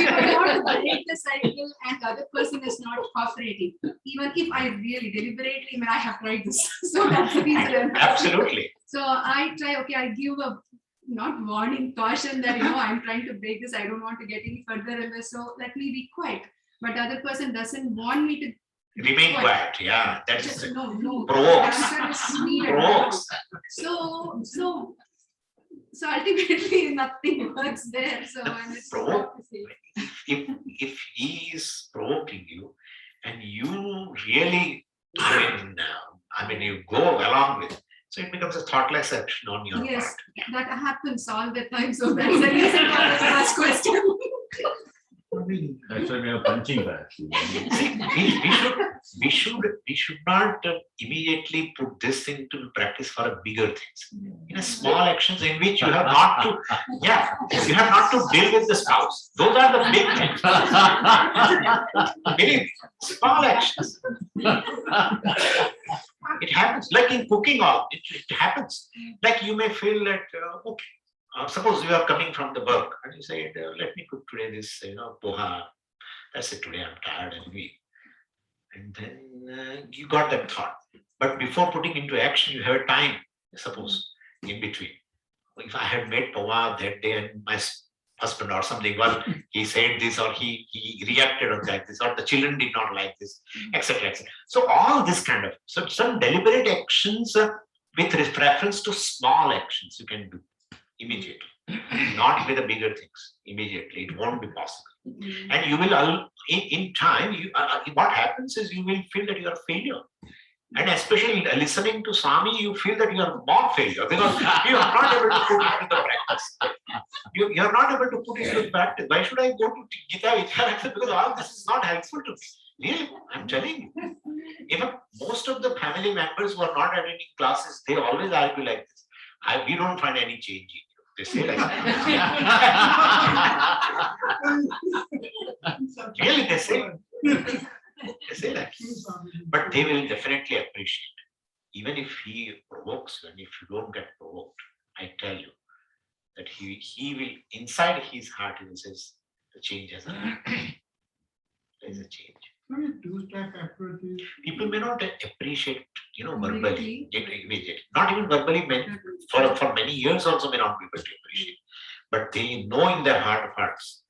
I want to break the cycle and the other person is not cooperating, even if I really deliberately, I have tried this. So that's the reason. Absolutely. So I try, okay, I give a not warning, caution that, I'm trying to break this. I don't want to get any further in this. So let me be quiet. But the other person doesn't want me to Remain quiet. Yeah. That's just no. Provokes. The answer is needed. Provokes. So ultimately nothing works there. So I'm just Provoke. to say. If he is provoking you and you really, you go along with, so it becomes a thoughtless action on your Yes, part. that happens all the time. So that's the reason for the last question. That's why we are punching back. We should not immediately put this thing to practice for bigger things. In a small actions in which you have not to, you have not to deal with the spouse. Those are the big things. Believe me, small actions. It happens, like in cooking it happens. Like you may feel that, okay, suppose you are coming from the work and you say, let me cook today this, poha. That's it, today I'm tired and weak. And then you got that thought. But before putting into action, you have time, suppose, in between. If I had made poha that day and my husband or something, well, he said this or he reacted on like this, or the children did not like this, etc. etc. So all this kind of, so some deliberate actions with reference to small actions you can do immediately, not with the bigger things immediately. It won't be possible. And you will, in time, what happens is you will feel that you are a failure. And especially listening to Swami, you feel that you are more failure because you are not able to put it into the practice. You are not able to put it into practice. Why should I go to Gita? Because all this is not helpful to me. Really, I'm telling you. Even most of the family members who are not attending classes, they always argue like this. We don't find any change in you. They say like that. Really, they say. They say that. But they will definitely appreciate. Even if he provokes you and if you don't get provoked, I tell you that he will, inside his heart, he will say, the change has happened. There is a change. Maybe two-step approach is People may not appreciate, verbally, not even verbally, for many years also may not be able to appreciate. But they know in their heart of hearts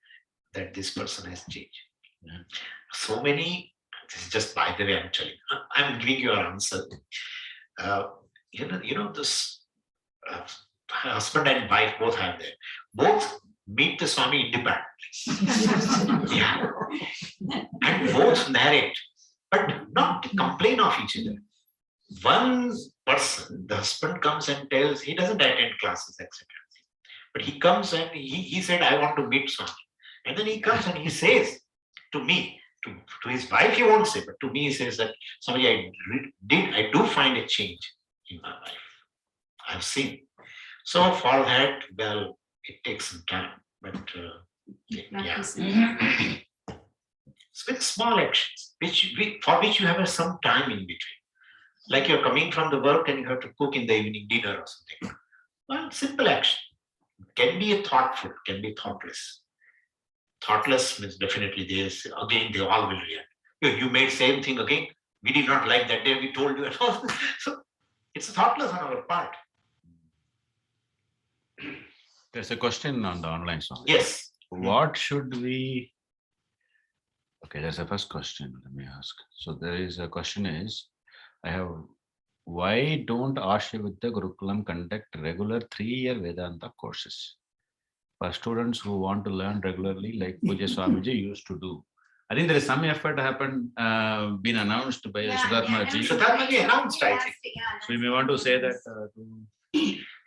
that this person has changed. So many, this is just by the way, I'm telling you, I'm giving you an answer. This husband and wife both have that. Both meet the Swami independently. Yeah. And both narrate, but not complain of each other. One person, the husband comes and tells, he doesn't attend classes, etc. But he comes and he said, I want to meet Swami. And then he comes and he says to me, to his wife he won't say, but to me he says that, Swami, I do find a change in my life. I've seen. So for that, well, it takes some time, but yeah. So with small actions, for which you have some time in between. Like you're coming from the work and you have to cook in the evening dinner or something. Well, simple action. Can be a thoughtful, can be thoughtless. Thoughtless means definitely this, again, they all will react. You made same thing again. We did not like that day, we told you. So it's thoughtless on our part. There's a question on the online song. Yes. What should we? Okay, there's a first question. Let me ask. So there is a question is, why don't Ashavidya Gurukulam conduct regular 3-year Vedanta courses for students who want to learn regularly, like Puja Swamiji used to do? I think there is some effort been announced by Sudharma ji. Sudharma ji announced, I think. So you may want to say that.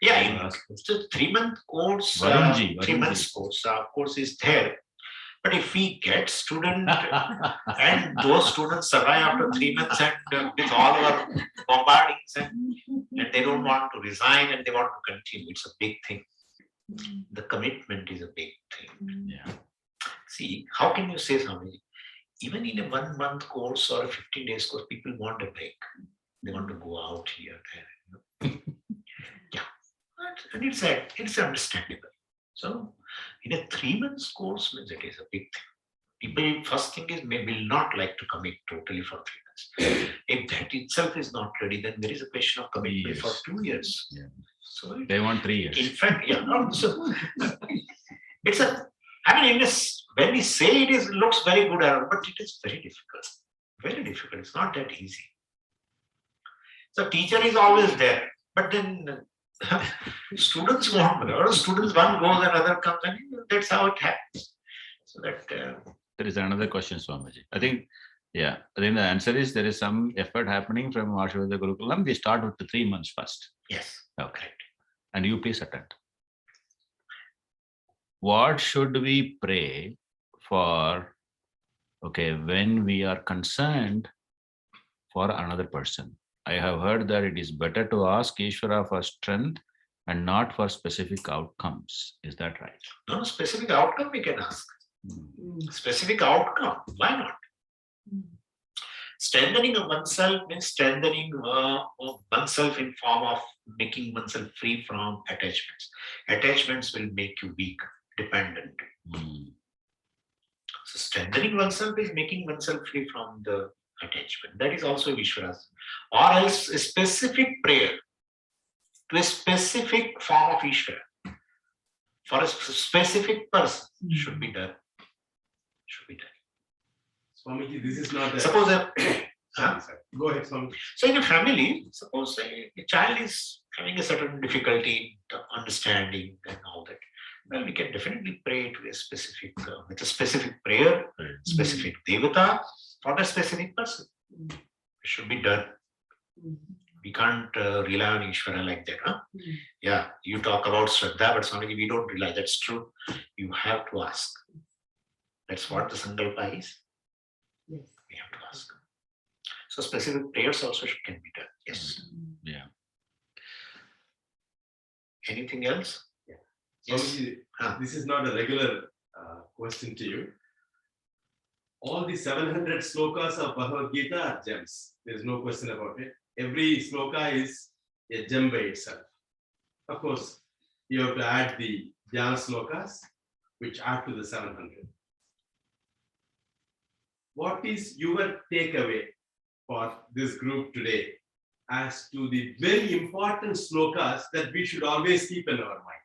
Yeah, it's a 3-month course. Varunji, 3 months course is there. But if we get student and those students survive after 3 months and with all our bombardings and they don't want to resign and they want to continue, it's a big thing. The commitment is a big thing. Yeah. See, how can you say something? Even in a 1-month course or a 15 days course, people want a break. They want to go out here, there. Yeah. And it's understandable. So in a 3 months course, means it is a big thing. People, first thing is, will not like to commit totally for 3 months. If that itself is not ready, then there is a question of commitment for 2 years. Yeah. So They want 3 years. in fact, yeah. So it's when we say it looks very good, but it is very difficult. Very difficult. It's not that easy. So teacher is always there, but then students won't. Students, one goes, another comes, and that's how it happens. So that There is another question, Swamiji. I think the answer is there is some effort happening from Ashavidya Gurukulam. We start with the 3 months first. yes, Okay. And you please attend. What should we pray for, when we are concerned for another person? I have heard that it is better to ask Ishvara for strength and not for specific outcomes. Is that right? no specific outcome we can ask. Specific outcome, why not? Strengthening of oneself means strengthening oneself in form of making oneself free from attachments. Attachments will make you weak, dependent. So strengthening oneself is making oneself free from the attachment. That is also Vishwas. Or else a specific prayer to a specific form of Ishvara for a specific person should be done. Should be done. Swamiji, this is not a, Suppose sorry. Go ahead, Swami. So in a family, suppose a child is having a certain difficulty in understanding and all that. Well, we can definitely pray to a specific, with a specific prayer, specific devata for a specific person. It should be done. We can't rely on Ishvara like that. Huh? Yeah, you talk about Shraddha, but Swamiji, we don't rely. That's true. You have to ask. That's what the Sankalpa is. Yes. We have to ask. So specific prayers also can be done. Yes. Yeah. Anything else? Yes. Swamiji, this is not a regular question to you. All the 700 slokas of Bhagavad Gita are gems. There's no question about it. Every sloka is a gem by itself. Of course, you have to add the Dhyana slokas, which add to the 700. What is your takeaway for this group today as to the very important slokas that we should always keep in our mind?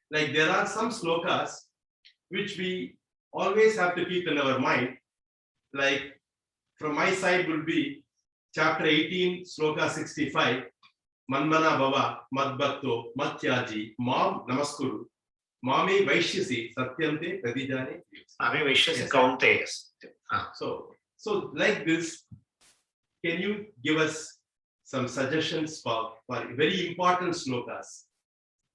Like there are some slokas which we always have to keep in our mind. Like from my side will be chapter 18, sloka 65, Manmana Bhava, Madbhakto, Matyaji, Mam Namaskuru, Mame Vaishyasi, Satyante, Pradijane. Mame Vaishyasi Kaunte. So like this, can you give us some suggestions for very important slokas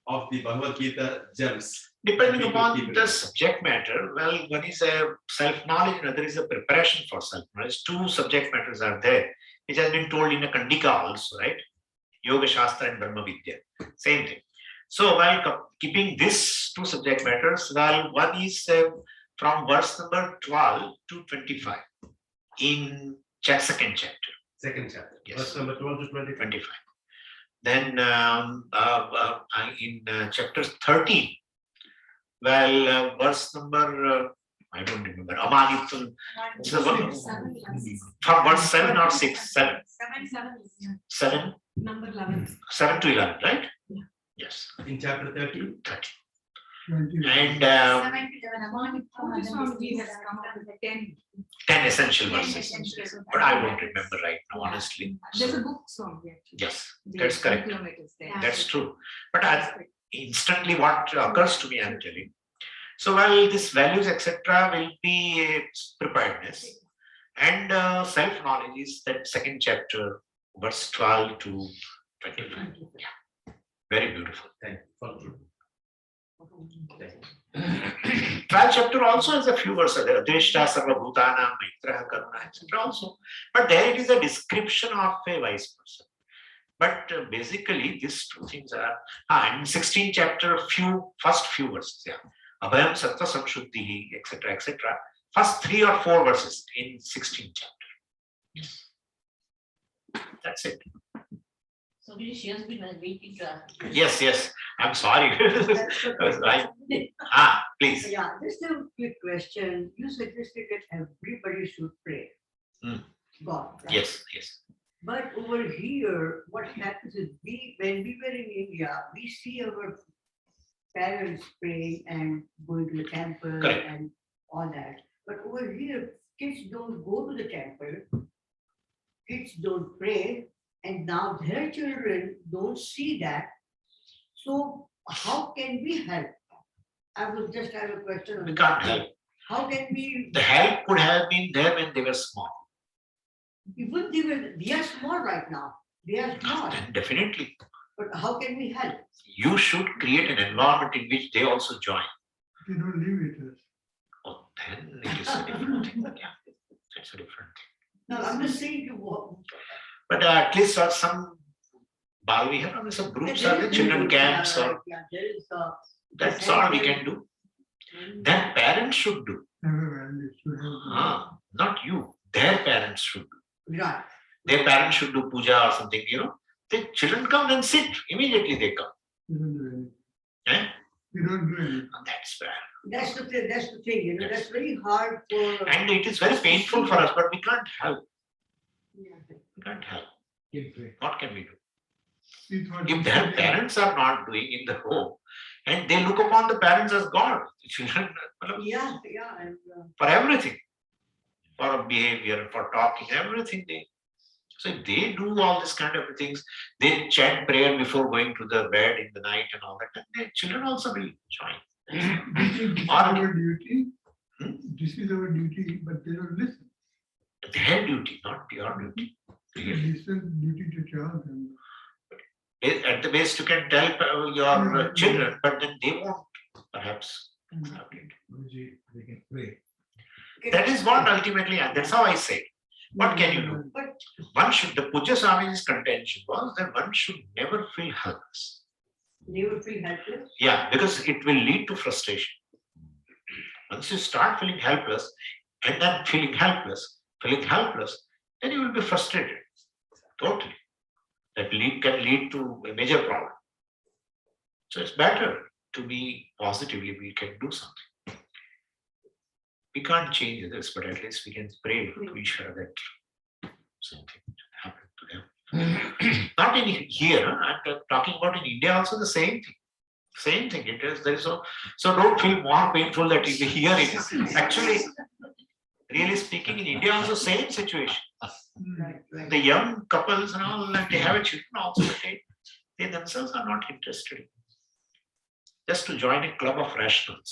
of the Bhagavad Gita gems? Depending upon the subject matter, well, one is a self-knowledge, another is a preparation for self-knowledge. Two subject matters are there, which has been told in a Kandika also, right? Yoga Shastra and Brahma Vidya, same thing. So while keeping these two subject matters, well, one is from verse number 12 to 25 in second chapter. Second chapter, Yes. verse number 12 to 25. Then in chapter 13, well, verse number, I don't remember, Amanitul, from verse 7 or 6, 7. 7, Number 11. 7 to 11, right? Yeah. Yes, in chapter 13. 30. 20. And Swamiji has come up with 10. 10 essential verses. essentials. But I won't remember right now, honestly. There's a So, book song actually. yes, The that's correct. curriculum it is there. That's true. But instantly what occurs to me, I'm telling. So, well, these values, etc., will be preparedness. And self-knowledge is that second chapter, verse 12 to 25. Yeah. Very beautiful. Thank you. 12th chapter also has a few verses there. Adrishta Sarva Bhutana, Maitra Karuna, etc. also. But there it is a description of a wise person. But basically, these two things are, in 16th chapter, first few verses, yeah. Abhayam Sattva Samshuddhi, etc., etc. First 3 or 4 verses in 16th chapter. Yes. That's it. So she has been waiting to ask. Yes. I'm sorry. Please. Yeah, just a quick question. You suggested that everybody should pray. God. Right? Yes. But over here, what happens is when we were in India, we see our parents praying and going to the temple Correct. and all that. But over here, kids don't go to the temple, kids don't pray, and now their children don't see that. So how can we help? I would just have a question. on We that. can't help. How can we? The help could have been there when they were small. Even they are small right now. They are small. Then definitely, But how can we help? you should create an environment in which they also join. They don't live with us. Oh, then it is a different thing. Yeah, it's a different thing. No, I'm just saying to what. But at least some Bal Vihara, some groups are the children camps, or Yeah, there is that's all we can do. Then parents should do. Have a value, should have. Not you. Their parents should do. Right. Their parents should do puja or something, The children come and sit. Immediately they come. They don't do anything. Eh? They don't do anything. That's bad. That's the thing, Yes. that's very hard for. And it is very painful for us, but we can't help. We can't help. What can we do? We thought If their parents are not doing in the home, and they look upon the parents as God, the children, Yeah. And, for everything, for behavior, for talking, everything, So if they do all this kind of things, they chant prayer before going to the bed in the night and all that, then their children also will join. This is Or- our duty. Hmm? This is our duty, but they don't listen. Their duty, not your duty. Really. This is duty to tell them. At the best, you can tell your Yeah. children, but then they won't perhaps Mm. accept it. They can pray. That is what ultimately, and that's how I say. What can you do? But One should, the Puja Swami's contention was that one should never feel helpless. they will feel helpless. Yeah, because it will lead to frustration. Once you start feeling helpless and then feeling helpless, then you will be frustrated. Totally. That can lead to a major problem. So it's better to be positive if we can do something. We can't change this, but at least we can pray to Ishvara that something happen to them. Not in here, I'm talking about in India also the same thing. Same thing. It is there is so don't feel more painful that if here it is. Actually, really speaking, in India also same situation. Right, right. The young couples and all, like they have a children also, but they themselves are not interested in just to join a club of rationals.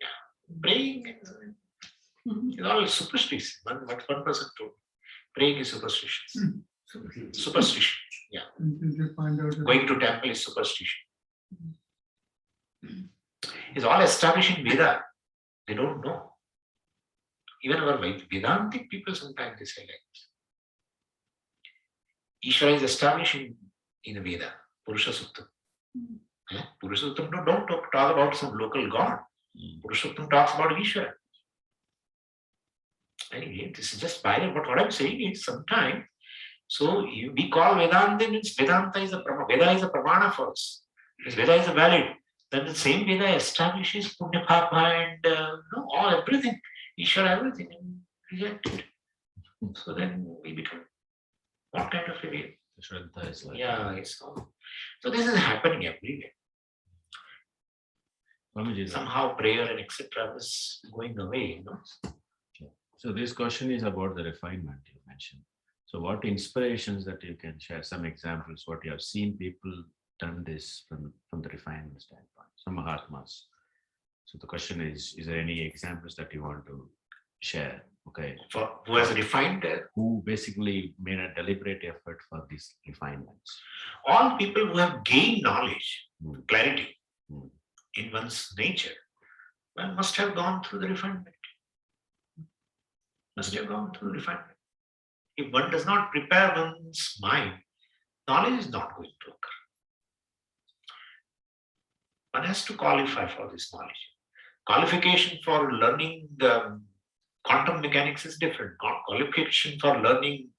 Yeah. Praying is all superstition. One person told me, praying is superstition. Superstition. Yeah. Until they find out. that- Going to temple is superstition. It's all established in Veda. They don't know. Even our Vedantic people sometimes they say like this. Ishvara is established in a Veda, Purusha Suktam. Purusha Suktam don't talk about some local god. Purusha Suktam talks about Ishvara. Anyway, this is just binary, but what I'm saying is sometimes, so we call Vedanta means Vedanta is a Veda is a pramana for us. This Veda is a valid. Then the same Veda establishes Punya Papa and all everything. Ishvara everything and reject it. So then we become what kind of a way? Shraddha is like. Yeah, it's all. So this is happening everywhere. Swamiji, Somehow prayer and etc. is going away, so this question is about the refinement you mentioned. So what inspirations that you can share, some examples, what you have seen people done this from the refinement standpoint, some Mahatmas. So the question is there any examples that you want to share? Okay. For who has refined Who basically made a deliberate effort for these refinements? all people who have gained knowledge, clarity Mm. in one's nature, one must have gone through the refinement. Must have gone through refinement. If one does not prepare one's mind, knowledge is not going to occur. One has to qualify for this knowledge. Qualification for learning the quantum mechanics is different. Qualification for learning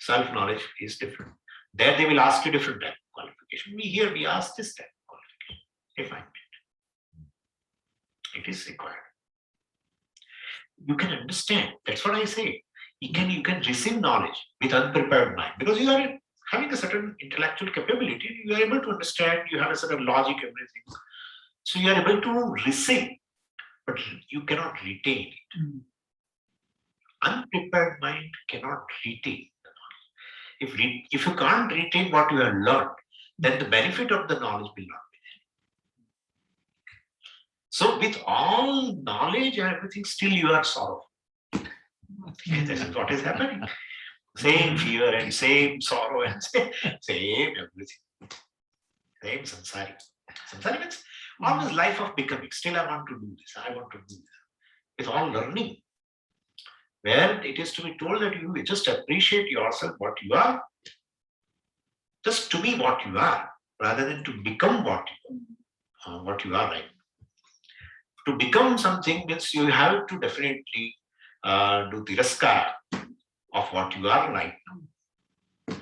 self-knowledge is different. There they will ask you different type of qualification. We ask this type of qualification, refinement. It is required. You can understand. That's what I say. You can receive knowledge with unprepared mind because you are having a certain intellectual capability. You are able to understand. You have a certain logic, everything. So you are able to receive, but you cannot retain it. Unprepared mind cannot retain the knowledge. If you can't retain what you have learned, then the benefit of the knowledge will not be there. So with all knowledge and everything, still you are sorrowful. This is what is happening. Same fear and same sorrow and same everything. Same samsari. Samsari means always life of becoming. Still I want to do this, I want to do this. It's all learning. Where it is to be told that you just appreciate yourself, what you are, just to be what you are, rather than to become what you are right now. To become something means you have to definitely do tiraskar of what you are right now.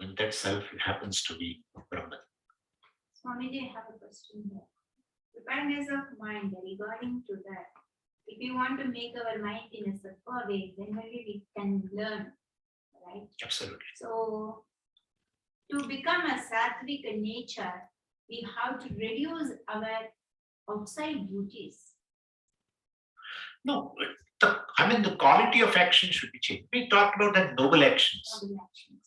And that self happens to be Brahman. Swamiji, I have a question here. Preparedness of mind regarding to that. If you want to make our mind in a sattva way, then only we can learn, right? Absolutely. So to become a sattvic nature, we have to reduce our outside duties. No, the quality of action should be changed. We talked about that noble actions. Noble actions.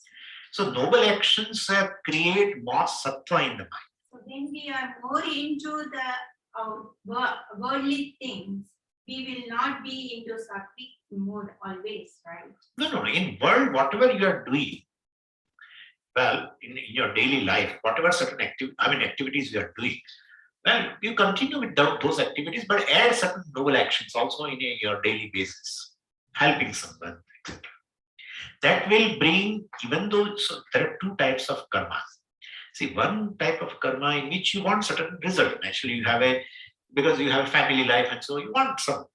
So noble actions create more sattva in the mind. So when we are more into the worldly things, we will not be into sattvic mode always, right? No. In world, whatever you are doing, well, in your daily life, whatever certain activities you are doing, well, you continue with those activities, but add certain noble actions also in your daily basis, helping someone, etc. That will bring, even though there are two types of karmas. See, one type of karma in which you want certain result. Naturally, you have because you have a family life, and so you want some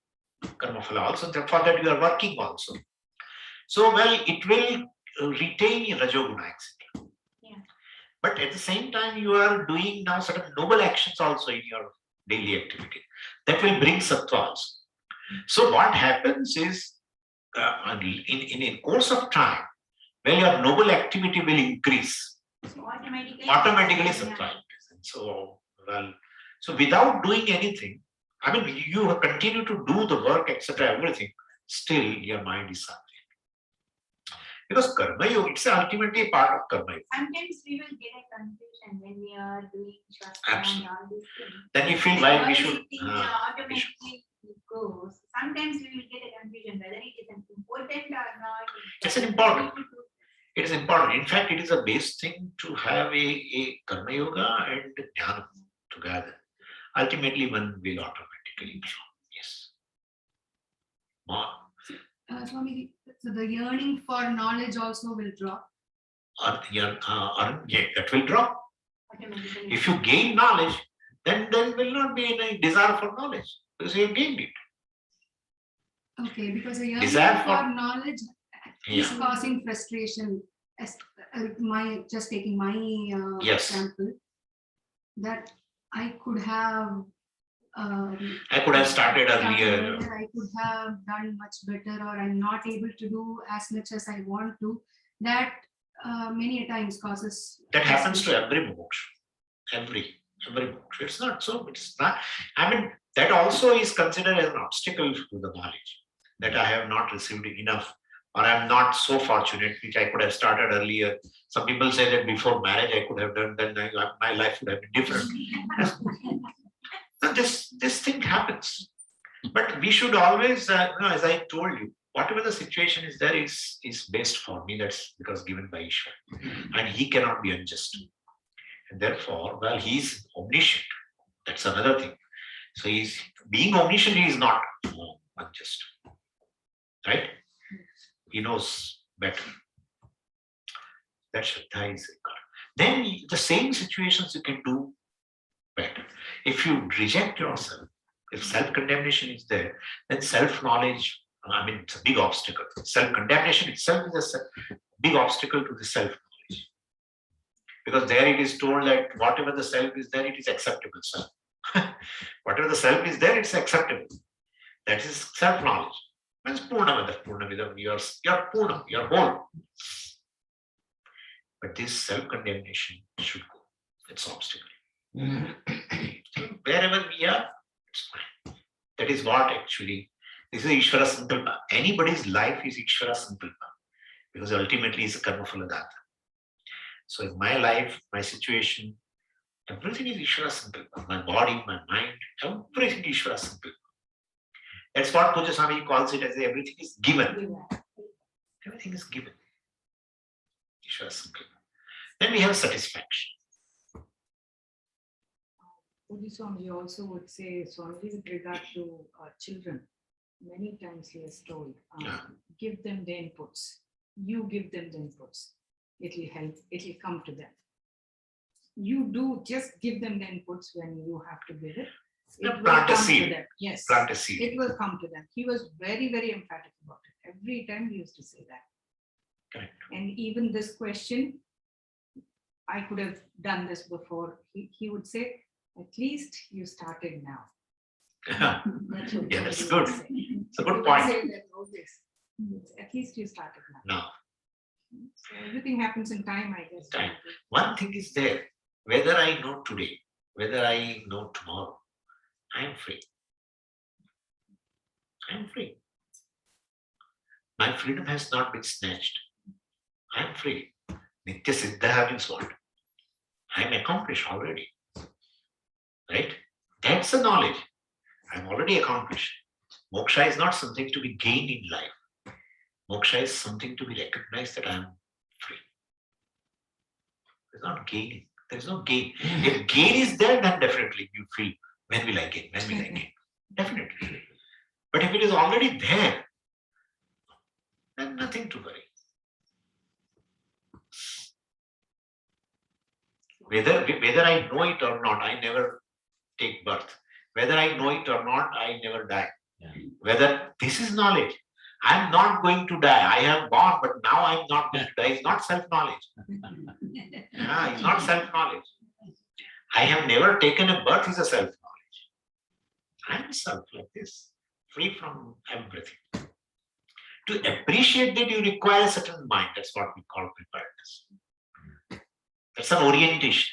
karma phala also. For that, you are working also. So, well, it will retain your rajoguna, etc. Yeah. But at the same time, you are doing now certain noble actions also in your daily activity. That will bring sattva also. So what happens is, in course of time, when your noble activity will increase, So automatically sattva increases. So, well, so without doing anything, you continue to do the work, etc., everything, still your mind is sattvic. Because karma yoga, it's ultimately a part of karma yoga. Sometimes we will get a confusion when we are doing shastra and all these things. Then you feel The why we worldly should. thing automatically goes. Sometimes we will get a confusion whether it is important or not. It's an important. It is important. In fact, it is a base thing to have a karma yoga and jnana together. Ultimately, one will automatically flow. Yes. More. Swami, so the yearning for knowledge also will drop. Yeah, that will drop. Automatically. If you gain knowledge, then there will not be any desire for knowledge because you have gained it. Okay, because a yearning Desire for for- knowledge is causing frustration. As just taking my Yes. example, that I could have. I could have started earlier. I could have done much better, or I'm not able to do as much as I want to. That many a times causes. That happens to every moksha. Every moksha. It's not so. It's not. That also is considered as an obstacle to the knowledge. That I have not received enough, or I'm not so fortunate, which I could have started earlier. Some people say that before marriage I could have done, then my life would have been different. So this thing happens. But we should always, as I told you, whatever the situation is there is best for me. That's because given by Ishvara. And he cannot be unjust. And therefore, well, he's omniscient. That's another thing. So he's being omniscient, he is not unjust. Right? He knows better. That Shraddha is God. Then the same situations you can do better. If you reject yourself, if self-condemnation is there, then self-knowledge, it's a big obstacle. Self-condemnation itself is a big obstacle to the self-knowledge. Because there it is told that whatever the self is there, it is acceptable self. Whatever the self is there, it's acceptable. That is self-knowledge. Means Purnamidam, you're Purnam, you're whole. But this self-condemnation should go. It's obstacle. Wherever we are, it's fine. That is what actually, this is Ishvara Sankalpa. Anybody's life is Ishvara Sankalpa. Because ultimately it's a karma phala data. So in my life, my situation, everything is Ishvara Sankalpa. My body, my mind, everything is Ishvara Sankalpa. That's what Puja Swami calls it as everything is given. Everything is given. Ishvara Sankalpa. Then we have satisfaction. Swami also would say, Swami, with regard to children, many times he has told, give them the inputs. You give them the inputs. It will help. It will come to them. You do just give them the inputs when you have to give it. It will Plant a come to seed. them. Yes. Plant a seed. It will come to them. He was very, very emphatic about it. Every time he used to say that. Correct. And even this question, I could have done this before. He would say, at least you started now. That's what Yeah, that's he good. would say. It's a He good would point. say that always. At least you started now. No. So everything happens in time, I guess. Time. One thing is there, whether I know today, whether I know tomorrow, I am free. I am free. My freedom has not been snatched. I am free. Nitya Siddha means what? I am accomplished already. Right? That's the knowledge. I'm already accomplished. Moksha is not something to be gained in life. Moksha is something to be recognized that I am free. There's not gaining. There's no gain. If gain is there, then definitely you feel, when will I gain? When will I gain? Definitely. But if it is already there, then nothing to worry. Whether I know it or not, I never take birth. Whether I know it or not, I never die. Yeah. Whether this is knowledge, I'm not going to die. I have born, but now I'm not going to die. It's not self-knowledge. It's not self-knowledge. I have never taken a birth is a self-knowledge. I am self like this, free from everything. To appreciate that, you require a certain mind. That's what we call preparedness. That's an orientation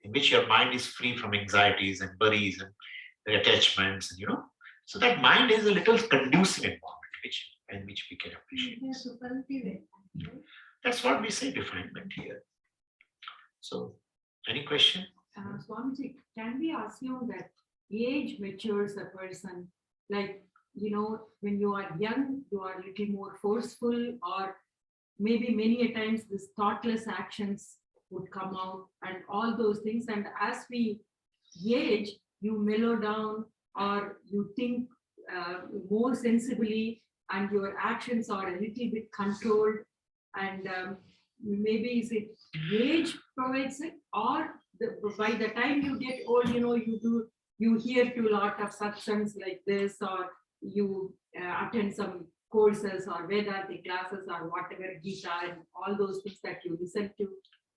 in which your mind is free from anxieties and worries and attachments, and so that mind is a little conducive environment in which we can appreciate this. That's what we say refinement here. So, any question? Swamiji, can we assume that age matures a person? Like, when you are young, you are a little more forceful, or maybe many a times these thoughtless actions would come out and all those things. And as we age, you mellow down, or you think more sensibly, and your actions are a little bit controlled. And maybe is it age provides it, or by the time you get old, you hear to a lot of satsangs like this, or you attend some courses or Vedanta classes or whatever, Gita and all those things that you listen to,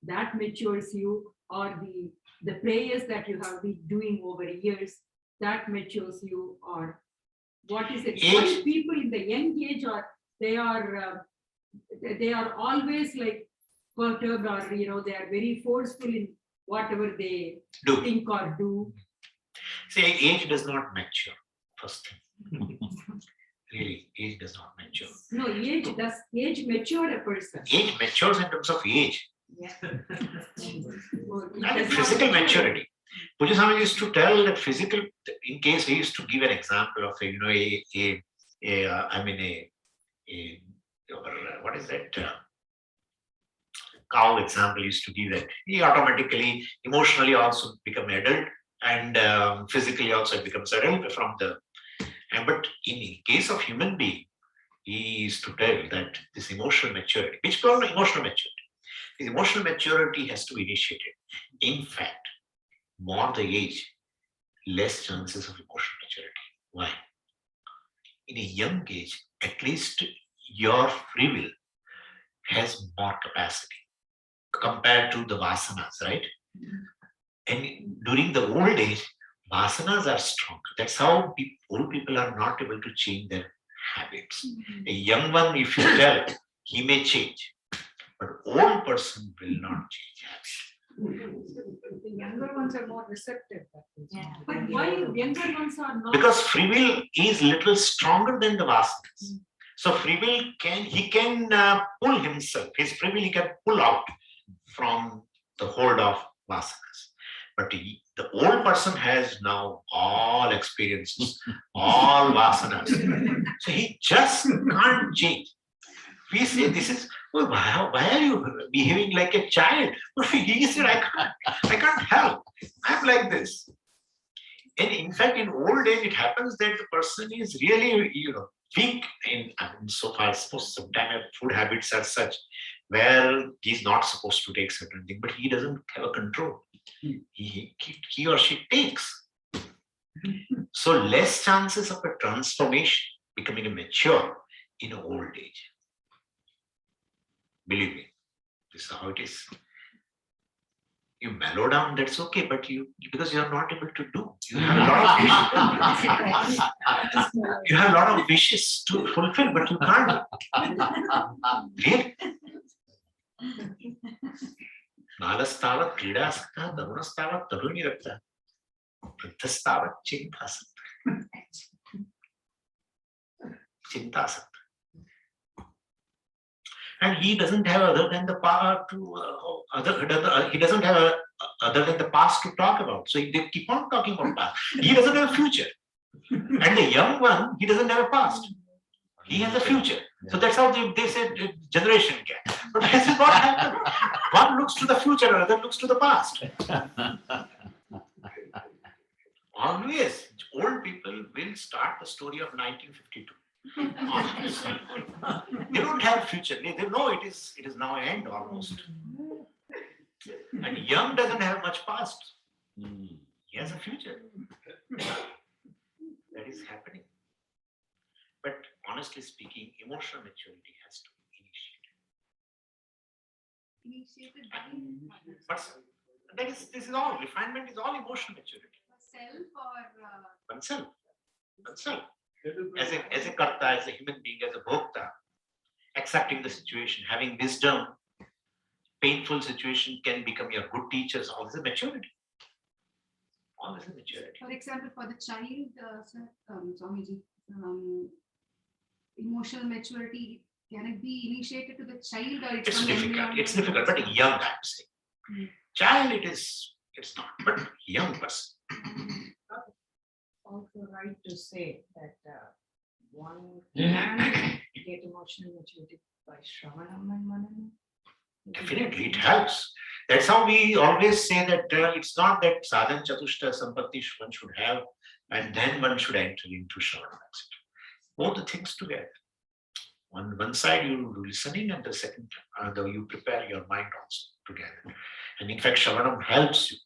that matures you, or the prayers that you have been doing over years, that matures you, or what is it? Why people in the young age, or they are always like perturbed, or they are very forceful in whatever they think or do. See, age does not mature, first thing. Really, age does not mature. No, age mature a person. Age matures in terms of age. Yeah. I mean, physical maturity. Puja Swami used to tell that physical, in case he used to give an example of what is that? Cow example used to give that. He automatically, emotionally also become adult, and physically also becomes adult from the. But in case of human being, he used to tell that this emotional maturity, which called emotional maturity, this emotional maturity has to be initiated. In fact, more the age, less chances of emotional maturity. Why? In a young age, at least your free will has more capacity compared to the vasanas, right? And during the old age, vasanas are strong. That's how old people are not able to change their habits. A young one, if you tell, he may change, but old person will not change habits. The younger ones are more receptive. Yeah. But why younger ones are not? Because free will is little stronger than the vasanas. So free will can pull himself. His free will he can pull out from the hold of vasanas. But the old person has now all experiences, all vasanas. So he just can't change. We say this is, well, why are you behaving like a child? He said, I can't help. I'm like this. And in fact, in old age, it happens that the person is really, weak in so far. I suppose sometimes food habits are such where he's not supposed to take certain things, but he doesn't have a control. He or she takes. So less chances of a transformation, becoming a mature in old age. Believe me, this is how it is. You mellow down, that's okay, but because you are not able to do. You have a lot of wishes. You have a lot of wishes to fulfill, but you can't. Really? Nalastavat Kridasaka, Darunastavat Tarunirapta, Prithastavat Chintasata. Chintasat. And he doesn't have other than the power to he doesn't have other than the past to talk about. So they keep on talking about past. He doesn't have a future. And the young one, he doesn't have a past. He has a future. So that's how they said generation gap. But this is what happened. One looks to the future, another looks to the past. Always, old people will start the story of 1952. They don't have a future. They know it is now end almost. And young doesn't have much past. He has a future. That is happening. But honestly speaking, emotional maturity has to be initiated. Initiated by But this is all, refinement is all emotional maturity. self or Oneself. Oneself. As a karta, as a human being, as a bhokta, accepting the situation, having wisdom, painful situation can become your good teachers. All this is maturity. All this is maturity. For example, for the child, Swamiji, emotional maturity, can it be initiated to the child or It's from difficult. everyone? It's difficult, but young, I'm saying. Child, it's not, but young person. Also right to say that one can get emotional maturity by Shravanam and Mananam. Definitely, it helps. That's how we always say that it's not that sadhan chatushta sampatti one should have and then one should enter into Shravanam. Both the things together. On one side, you listening, and the second, you prepare your mind also together. And in fact, Shravanam helps you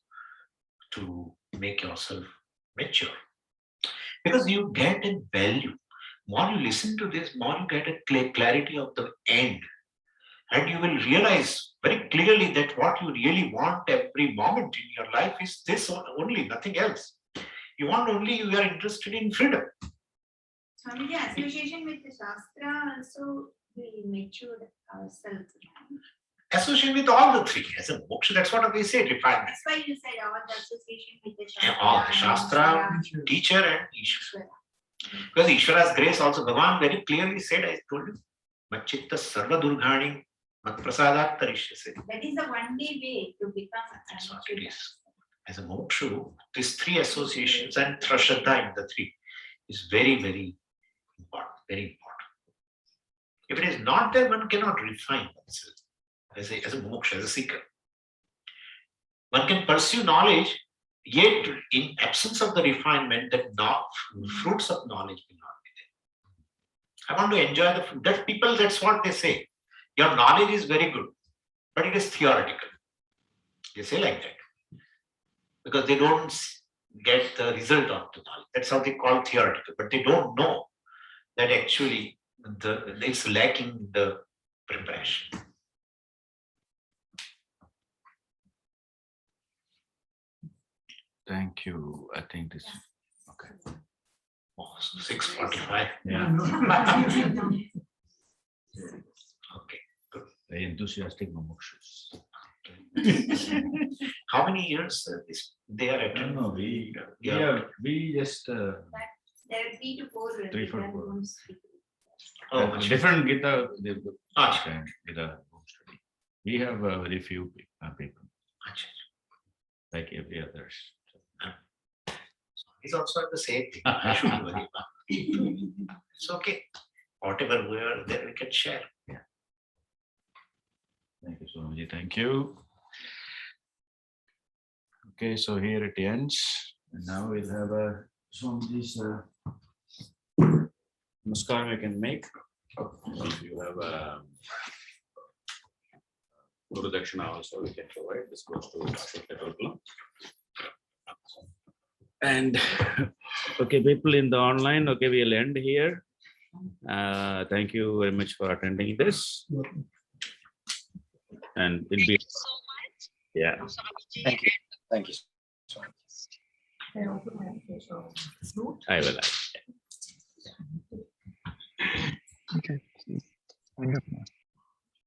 to make yourself mature. Because you get a value. More you listen to this, more you get a clarity of the end. And you will realize very clearly that what you really want every moment in your life is this only, nothing else. You are interested in freedom. Swamiji, association with the Shastra also will mature ourselves. Association with all the three. As a moksha, that's what we say, refinement. That's why you said all the association with the Shastra. All the Shastra, teacher and Ishvara. Because Ishvara's grace also, Bhagavan very clearly said, I told you, Machitta sarva durghani mat prasadat tarishyase. That is the only way to become That's what it is. As a moksha, these three associations and Shraddha in the three is very, very important. Very important. If it is not there, one cannot refine oneself as a moksha, as a seeker. One can pursue knowledge, yet in absence of the refinement, the fruits of knowledge will not be there. I want to enjoy the fruit. That people, that's what they say. Your knowledge is very good, but it is theoretical. They say like that. Because they don't get the result of the knowledge. That's how they call theoretical. But they don't know that actually it's lacking the preparation. Thank you. I think this. Okay. Oh, 6:45. Yeah. Okay, good. Very enthusiastic mumukshus. How many years they are at? No, we just There are 3 to 4 3 for 4. rooms. Different Gita, Acha. and Gita home study. We have very few people, Acha. like every others. He's also the same thing. I shouldn't worry about it. It's okay. Whatever we are, then we can share. Thank you, Swamiji. Thank you. Okay, so here it ends. And now we'll have a Swamiji's namaskar we can make. If you have a Guru Dakshina also, we can provide. This goes to Ashok. And okay, people in the online, okay, we'll end here. Thank you very much for attending this. And it'll be yeah. Thank you. Thank you. They're open, I will.